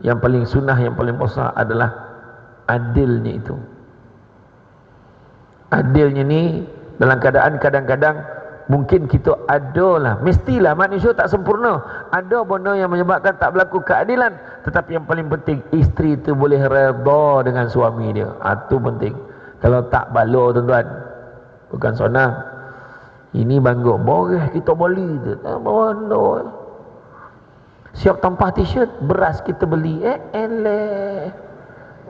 yang paling sunnah, yang paling besar adalah adilnya itu. Adilnya ni dalam keadaan kadang-kadang mungkin kita adalah, mestilah manusia tak sempurna, ada benda yang menyebabkan tak berlaku keadilan, tetapi yang paling penting isteri itu boleh redha dengan suami dia. Itu penting. Kalau tak balo tuan-tuan, bukan sonang. Ini bangguk boreh kita beli tu. Bono. Siap tampah t-shirt, beras kita beli. Eleh.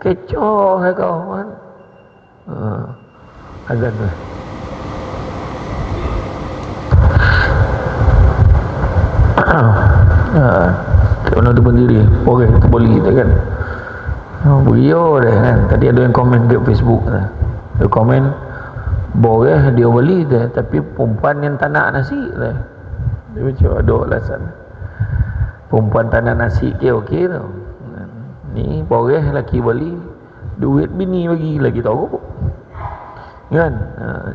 Kecoh kau kan. Azan tu. Kena tu berdiri, boreh kita beli tu kan. Berio dah kan. Tadi ada yang komen di Facebook tu. Dia komen boleh dia beli dia, tapi perempuan yang tak nak nasi dia. Dia macam ada alasan. Perempuan tak nak nasi ke okey tu. Ni boleh lelaki beli, duit bini bagi lagi tahu. Kan?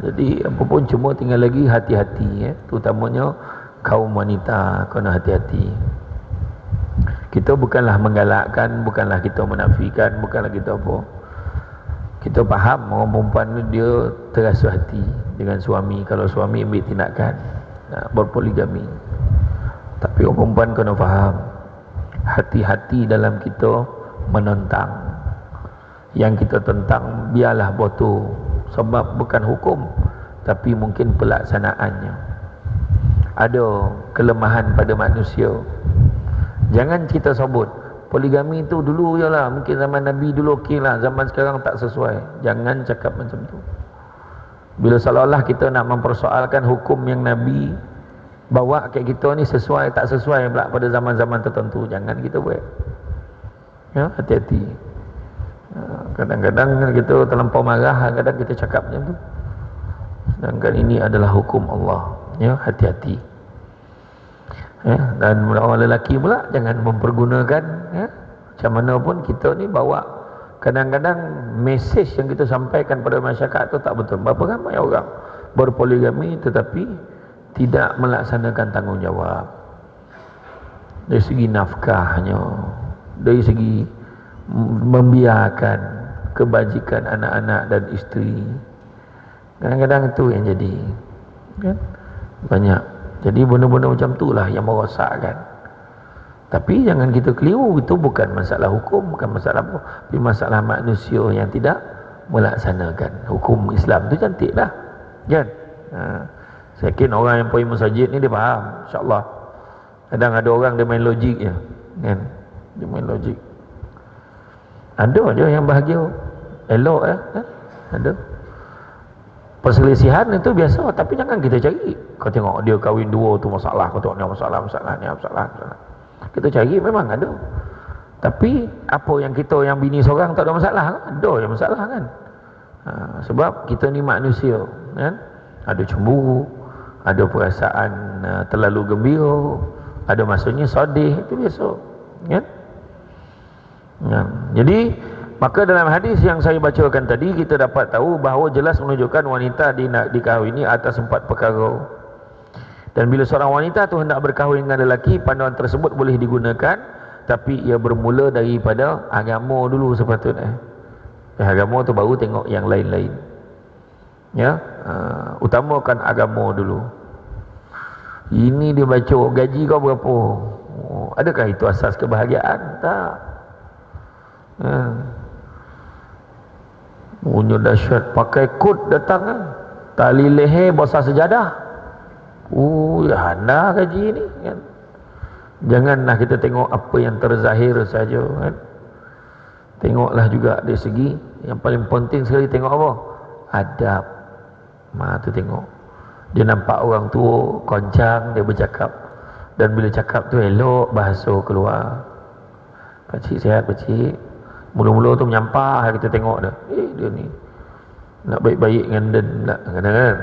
Jadi apa pun cuma tinggal lagi hati-hati terutamanya kaum wanita kena hati-hati. Kita bukanlah menggalakkan, bukanlah kita menafikan, bukanlah kita apa. Kita faham orang perempuan ni dia terasa hati dengan suami kalau suami ambil tindakan berpoligami. Tapi orang perempuan kena faham, hati-hati dalam kita menentang. Yang kita tentang biarlah betul, sebab bukan hukum tapi mungkin pelaksanaannya. Ada kelemahan pada manusia. Jangan kita sebut poligami itu dulu je lah, mungkin zaman Nabi dulu okey lah, zaman sekarang tak sesuai. Jangan cakap macam tu. Bila seolah-olah kita nak mempersoalkan hukum yang Nabi bawa kat kita ni sesuai tak sesuai pula pada zaman-zaman tertentu, jangan kita buat. Ya, hati-hati. Kadang-kadang kita terlampau marah, kadang kita cakap macam tu. Sedangkan ini adalah hukum Allah. Ya, hati-hati. Dan orang lelaki pula jangan mempergunakan macam mana pun kita ni bawa kadang-kadang mesej yang kita sampaikan pada masyarakat tu tak betul. Berapa ramai orang berpoligami tetapi tidak melaksanakan tanggungjawab dari segi nafkahnya, dari segi membiarkan kebajikan anak-anak dan isteri. Kadang-kadang itu yang jadi kan? Banyak. Jadi benda-benda macam itulah yang merosakkan. Tapi jangan kita keliru, itu bukan masalah hukum, bukan masalah apa, tapi masalah manusia yang tidak melaksanakan hukum Islam. Tu cantik lah kan. Saya yakin orang yang pergi masjid ni dia faham, insyaAllah. Kadang ada orang dia main logik je kan? Dia main logik. Ada je yang bahagia elok kan? Ada perselisihan itu biasa, tapi jangan kita cari. Kau tengok dia kahwin dua tu masalah, kau tengok ni masalah. Kita cari memang ada. Tapi apa yang kita yang bini seorang tak ada masalah? Ada je masalah kan. Sebab kita ni manusia kan? Ada cemburu, ada perasaan terlalu gembira, ada masanya sedih, itu biasa kan. Jadi maka dalam hadis yang saya bacakan tadi kita dapat tahu bahawa jelas menunjukkan wanita dikahwini atas 4 perkara. Dan bila seorang wanita tu hendak berkahwin dengan lelaki, panduan tersebut boleh digunakan, tapi ia bermula daripada agama dulu sepatutnya. Agama tu baru tengok yang lain-lain. Ya, utamakan agama dulu. Ini dia baca gaji kau berapa? Adakah itu asas kebahagiaan? Tak. Punya dahsyat, pakai kod datang kan, tali leher basah sejadah. Hana gaji ni kan. Janganlah kita tengok apa yang terzahir saja kan. Tengoklah juga dari segi yang paling penting sekali, tengok apa? Adab. Tu tengok. Dia nampak orang tua koncang, dia bercakap, dan bila cakap tu elok bahasa keluar. Pakcik sihat pakcik. Mula-mula tu menyampah, kita tengok dah. Dia ni nak baik-baik dengan dia nak kadang-kadang.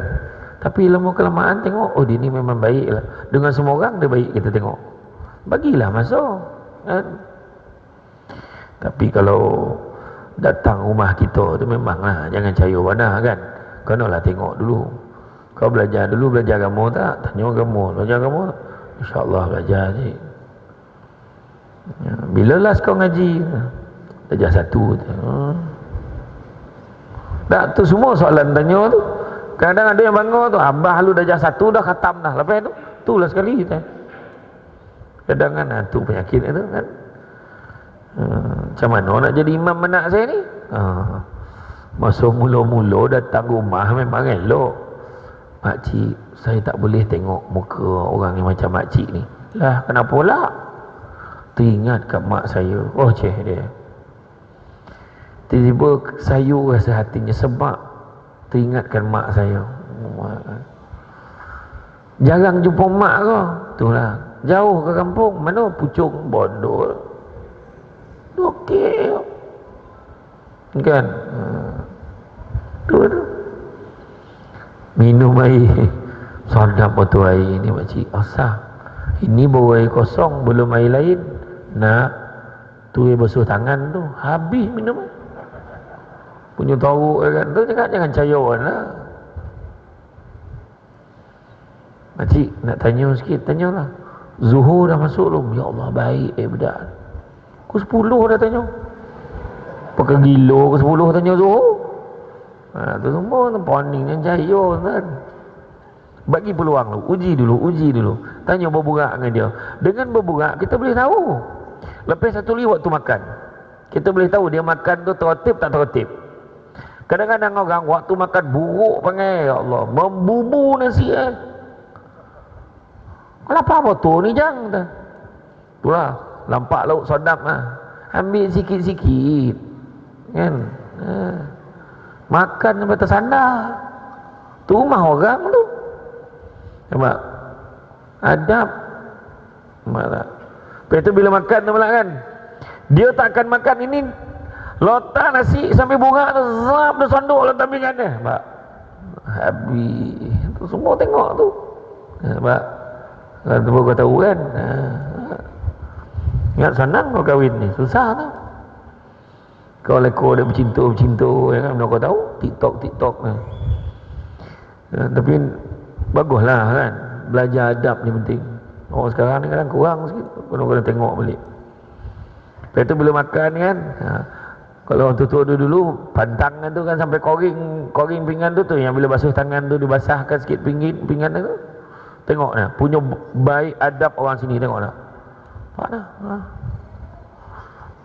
Tapi lama-kelamaan tengok, dia ni memang baik lah. Dengan semua orang dia baik, kita tengok. Bagilah masa kan? Tapi kalau datang rumah kita tu memanglah jangan cari warna kan. Kenalah tengok dulu. Kau belajar dulu, belajar agama tak? Tanya agama. Belajar agama tak? InsyaAllah belajar je. Bila last kau ngaji? Belajar 1 tu. Tak, tu semua soalan tanya tu. Kadang ada yang bangga tu, abah lu darjah 1 dah khatam dah. Lepas tu, itulah sekali kita. Kadang kan, tu penyakit itu kan. Macam mana nak jadi imam anak saya ni? Masa mula-mula datang rumah memang elok. Makcik, saya tak boleh tengok muka orang yang macam makcik ni. Lah, kenapa pula? Teringat kat mak saya. Dia. Tiba-tiba sayur rasa hatinya sebab teringatkan mak saya. Jarang jumpa mak ke? Itulah. Jauh ke kampung. Mana Pucung Bodoh. Okey. Kan? Tu. Minum air. Sedap betul air ni makcik. Asah. Ini bawa air kosong, belum air lain. Nak tu air basuh tangan tu. Habis minum. Punya tahu kan. Tu cakap jangan cayawan lah. Makcik nak tanya sikit, tanyalah. Zuhur dah masuk belum? Ya Allah baik budak. Pukul 10 dah tanya. Pakai gila ke 10 tanya Zuhur. Tu semua poning yang cahaya kan. Bagi peluang lu, uji dulu. Tanya berburak dengan dia. Dengan berburak kita boleh tahu. Lepas satu lagi waktu makan, kita boleh tahu dia makan tu tertib tak tertib. Kadang-kadang orang waktu makan buruk panggil, ya Allah, membubu nasi Kenapa betul ni jang tu? Itulah, lampak lauk sedap lah. Ambil sikit-sikit. Kan? Makan sampai tersandar. Tu rumah orang tu. Nampak? Adab. Nampak? Lepas tu bila makan tu pula kan, dia tak akan makan ini. Lotak nasi sampai bunga tu zap dia sondok letak pinggan dia. Nampak? Habis. Tu semua tengok tu. Nampak? Kalau tu kau tahu kan. Ingat senang kau kahwin ni. Susah tu. Kau lekor dia bercinta ya kan, mana kau tahu TikTok ni. Tapi baguslah kan, belajar adab ni penting. Orang sekarang ni kadang kurang sikit, kena tengok balik. Lepas tu bila makan kan, kalau orang tua dulu pantangan tu kan sampai koring pinggan tu yang bila basuh tangan tu dibasahkan sikit pinggan tu. Tengok dah, punya baik adab orang sini, tengok dah.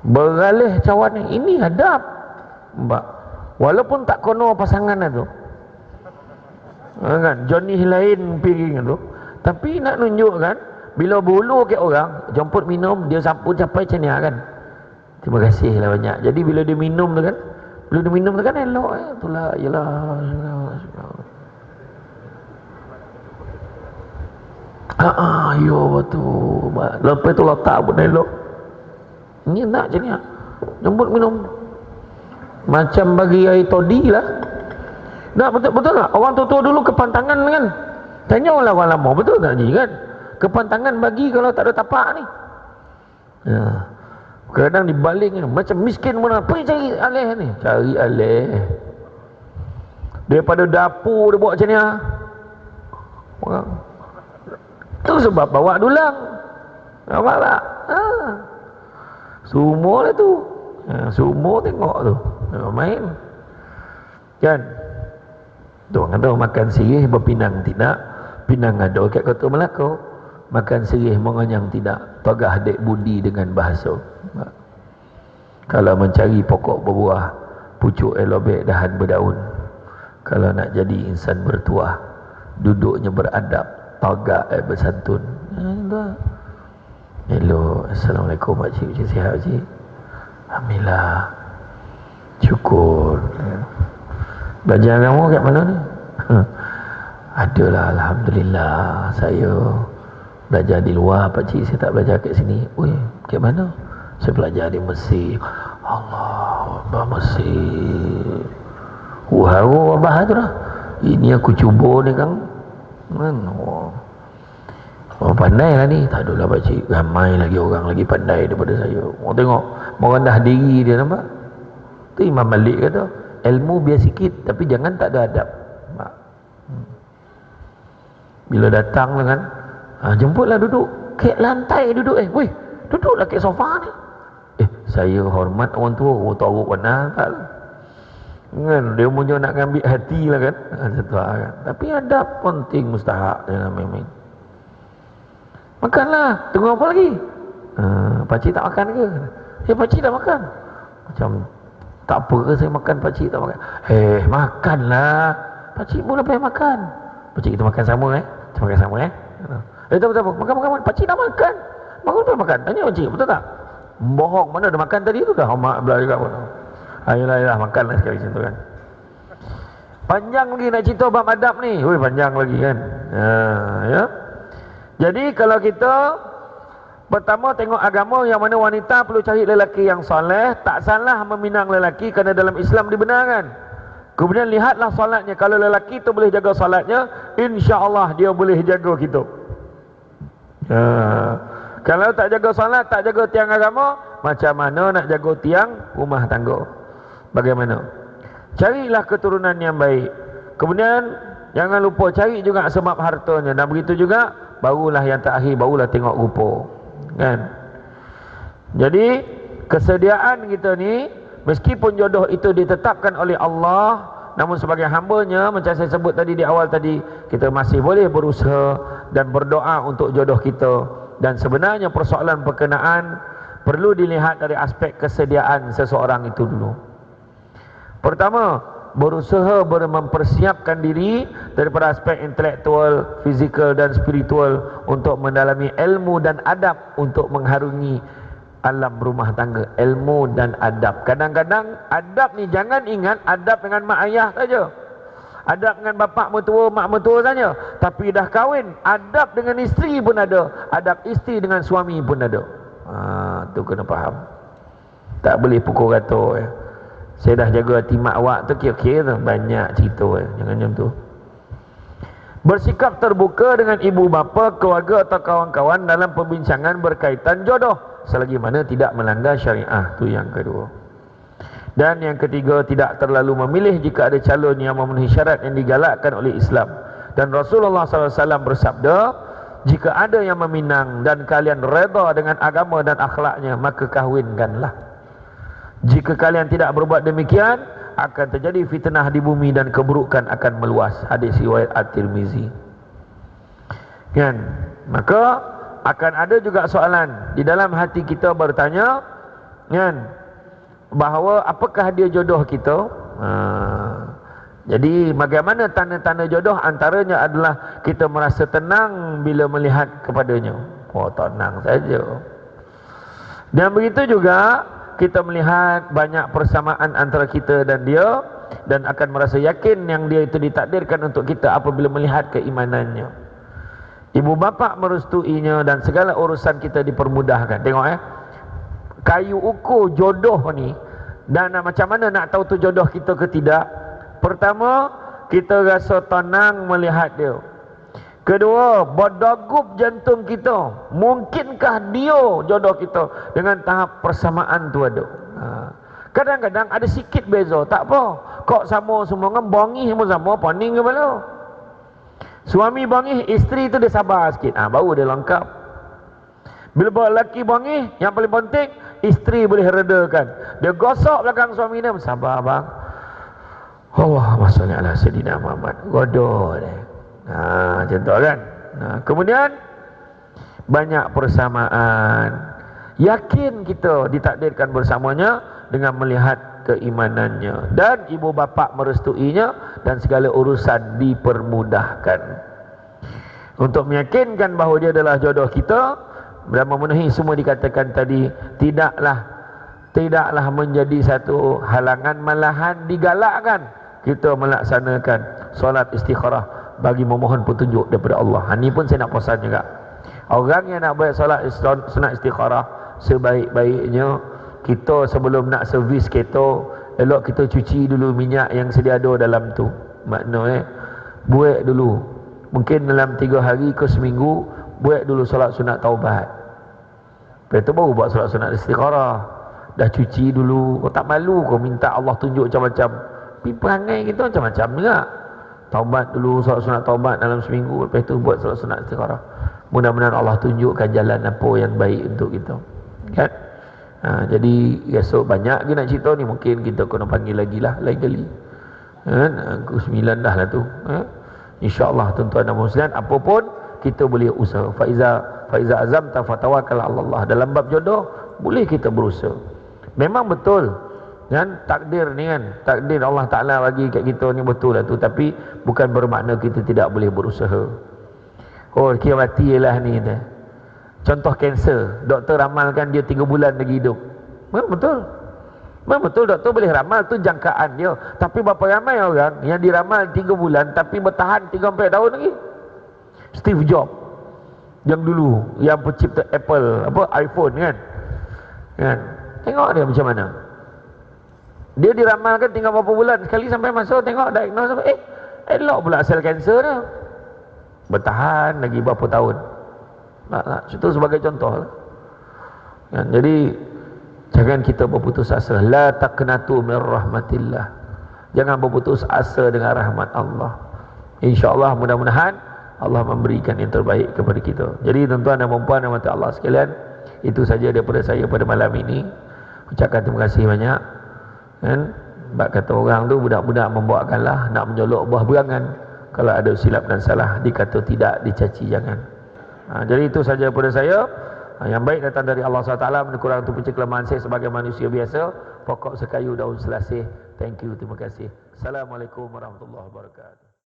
Beralih cawan ni, ini adab. Walaupun tak kono pasangan tu. Kan jenis lain piring tu, tapi nak tunjukkan bila bulu ke orang jemput minum, dia sampun capai macam ni kan. Terima kasih lah banyak. Jadi bila dia minum tu kan elok itulah yalah. Yo betul. Lepas tu letak pun elok. Ni nak je ni. Jemput minum. Macam bagi air todi lah. Nah, betul tak? Orang tua dulu kepantangan kan. Tanyalah orang lama, betul tak ni kan? Kepantangan bagi kalau tak ada tapak ni. Ya. Kadang dibalik macam miskin pun apa yang cari alih ni? Cari alih. Daripada dapur dia buat macam ni. Tu sebab bawa dulang. Nampak tak? Semua lah tu. Semua tengok tu. Main. Kan? Tu kata makan sirih berpinang tidak, pinang ada kat kota Melaka. Makan sirih menganyang tidak, pagah dek budi dengan bahasa. Kalau mencari pokok berbuah, pucuk elobek dahan berdaun. Kalau nak jadi insan bertuah, duduknya beradab, tagak bersantun. Hello, Assalamualaikum makcik, sihat cik? Alhamdulillah, syukur. Belajar agama kat mana ni? Adalah, Alhamdulillah. Saya belajar di luar pakcik, saya tak belajar kat sini. Oi, kat mana? Saya belajar di Mesir. Allah, Mesir. Haru abah tu lah. Ini aku cuba ni kan. Pandai lah ni. Tak adalah pakcik, ramai lagi orang lagi pandai daripada saya. Orang tengok merendah diri dia, nampak? Tu Imam Malik kata, ilmu biar sikit tapi jangan tak ada adab. Bila datang kan, jemputlah duduk kat lantai duduk. Weh, duduklah kat sofa ni. Saya hormat orang tua, orang tahu warna tak kan, dia punya nak ambil hati lah kan. Kan, tapi adab penting, mustahak, jangan main-main. Makanlah, tunggu apa lagi? Pakcik tak makan ke? Pakcik dah makan. Macam tak apa ke saya makan, pakcik tak makan? Makanlah. Pakcik pun lepas makan. Pakcik kita makan sama kita makan sama tak apa. Makan. Pakcik dah makan. Bangun lepas makan. Tanya pakcik, betul tak? Bohong, mana ada makan tadi tu dah. Mak belah juga pun. Ayolah, makanlah sekali macam tu kan. Panjang lagi nak cerita bab adab ni. Panjang lagi kan. Ya. Jadi kalau kita pertama tengok agama, yang mana wanita perlu cari lelaki yang soleh, tak salah meminang lelaki kerana dalam Islam dibenarkan. Kemudian lihatlah solatnya. Kalau lelaki tu boleh jaga solatnya, insya-Allah dia boleh jaga kita. Kalau tak jaga solat, tak jaga tiang agama, macam mana nak jaga tiang rumah tangga? Bagaimana? Carilah keturunan yang baik. Kemudian jangan lupa cari juga sebab hartanya. Dan begitu juga barulah yang terakhir, barulah tengok rupa. Kan? Jadi kesediaan kita ni, meskipun jodoh itu ditetapkan oleh Allah, namun sebagai hambanya, macam saya sebut tadi di awal tadi, kita masih boleh berusaha dan berdoa untuk jodoh kita. Dan sebenarnya persoalan perkenaan perlu dilihat dari aspek kesediaan seseorang itu dulu. Pertama, berusaha mempersiapkan diri daripada aspek intelektual, fizikal dan spiritual untuk mendalami ilmu dan adab untuk mengharungi alam rumah tangga. Ilmu dan adab. Kadang-kadang adab ni jangan ingat adab dengan mak ayah saja, adab dengan bapak mertua, mak mertua saja. Tapi dah kahwin, adab dengan isteri pun ada, adab isteri dengan suami pun ada. Tu kena faham. Tak boleh pukul rata saya dah jaga hati mak awak tu kira-kira banyak cerita jangan macam tu. Bersikap terbuka dengan ibu bapa, keluarga atau kawan-kawan dalam perbincangan berkaitan jodoh selagi mana tidak melanggar syariah. Tu yang kedua. Dan yang ketiga, tidak terlalu memilih jika ada calon yang memenuhi syarat yang digalakkan oleh Islam. Dan Rasulullah SAW bersabda, jika ada yang meminang dan kalian redha dengan agama dan akhlaknya, maka kahwinkanlah. Jika kalian tidak berbuat demikian, akan terjadi fitnah di bumi dan keburukan akan meluas. Hadis riwayat At-Tirmizi. Kan? Maka akan ada juga soalan di dalam hati kita bertanya, kan, bahawa apakah dia jodoh kita? Jadi bagaimana tanda-tanda jodoh? Antaranya adalah kita merasa tenang bila melihat kepadanya. Oh, tenang saja. Dan begitu juga kita melihat banyak persamaan antara kita dan dia, dan akan merasa yakin yang dia itu ditakdirkan untuk kita apabila melihat keimanannya. Ibu bapa merestuinya dan segala urusan kita dipermudahkan. Tengok kayu ukur jodoh ni, dan macam mana nak tahu tu jodoh kita ke tidak? Pertama, kita rasa tenang melihat dia. Kedua, berdegup jantung kita. Mungkinkah dia jodoh kita? Dengan tahap persamaan tu ada. Kadang-kadang ada sikit beza, tak apa. Kok sama semua kan, bangih pun sama, pening kepala. Suami bangih, isteri tu dia sabar sikit. Baru dia lengkap. Bila lelaki bangih, yang paling penting, isteri boleh redakan. Dia gosok belakang suami dia, sabar bang. Allahumma shalli ala sayyidina Muhammad. Godoh dia. Macam tu kan. Kemudian banyak persamaan. Yakin kita ditakdirkan bersamanya dengan melihat keimanannya, dan ibu bapa merestuinya dan segala urusan dipermudahkan. Untuk meyakinkan bahawa dia adalah jodoh kita dan memenuhi semua dikatakan tadi, tidaklah menjadi satu halangan, malahan digalakkan kita melaksanakan solat istikharah bagi memohon petunjuk daripada Allah. Ini pun saya nak pesan juga. Orang yang nak buat solat sunat istikharah, sebaik-baiknya kita sebelum nak servis kereta, elok kita cuci dulu minyak yang sedia ada dalam tu. Makna buat dulu. Mungkin dalam 3 hari ke seminggu, buat dulu solat sunat taubat. Lepas tu baru buat solat sunat istikharah. Dah cuci dulu. Kau tak malu kau minta Allah tunjuk macam-macam? Perangai kita macam-macam juga. Taubat dulu, solat sunat taubat dalam seminggu. Lepas tu buat solat sunat istikharah. Mudah-mudahan Allah tunjukkan jalan apa yang baik untuk kita. Kan? Jadi esok banyak lagi nak cerita ni. Mungkin kita kena panggil lagi lah lain kali. Aku 9 dah lah tu. InsyaAllah tuan-tuan dan muslimin, apapun kita boleh usaha. Faiza azamta fatawakkal 'ala Allah. Dalam bab jodoh boleh kita berusaha. Memang betul kan, takdir ni kan, takdir Allah Ta'ala bagi kat kita ni betul lah tu. Tapi bukan bermakna kita tidak boleh berusaha. Oh, kira mati lah ni tu. Contoh kanser, doktor ramalkan dia 3 bulan lagi hidup. Betul. Betul, doktor boleh ramal, tu jangkaan dia. Tapi berapa ramai orang yang diramal 3 bulan tapi bertahan 3-4 tahun lagi? Steve Jobs yang dulu, yang pencipta Apple, iPhone kan. Tengok dia macam mana. Dia diramalkan tinggal berapa bulan, sekali sampai masuk tengok diagnose, elok pula sel kanser dia. Bertahan lagi berapa tahun. Itu sebagai contoh lah. Jadi jangan kita berputus asa. La taqnatu min rahmatillah. Jangan berputus asa dengan rahmat Allah. InsyaAllah mudah-mudahan Allah memberikan yang terbaik kepada kita. Jadi tuan-tuan dan puan-puan dan mata Allah sekalian, itu saja daripada saya pada malam ini. Ucapkan terima kasih banyak. Kan? Bak kata orang tu, budak-budak membuatkanlah, nak menyolok buah berangan. Kalau ada silap dan salah, dikata tidak, dicaci jangan. Jadi itu saja daripada saya. Yang baik datang dari Allah SWT, kurang tu puncak kelemahan saya sebagai manusia biasa. Pokok sekayu daun selasih. Thank you, terima kasih. Assalamualaikum warahmatullahi wabarakatuh.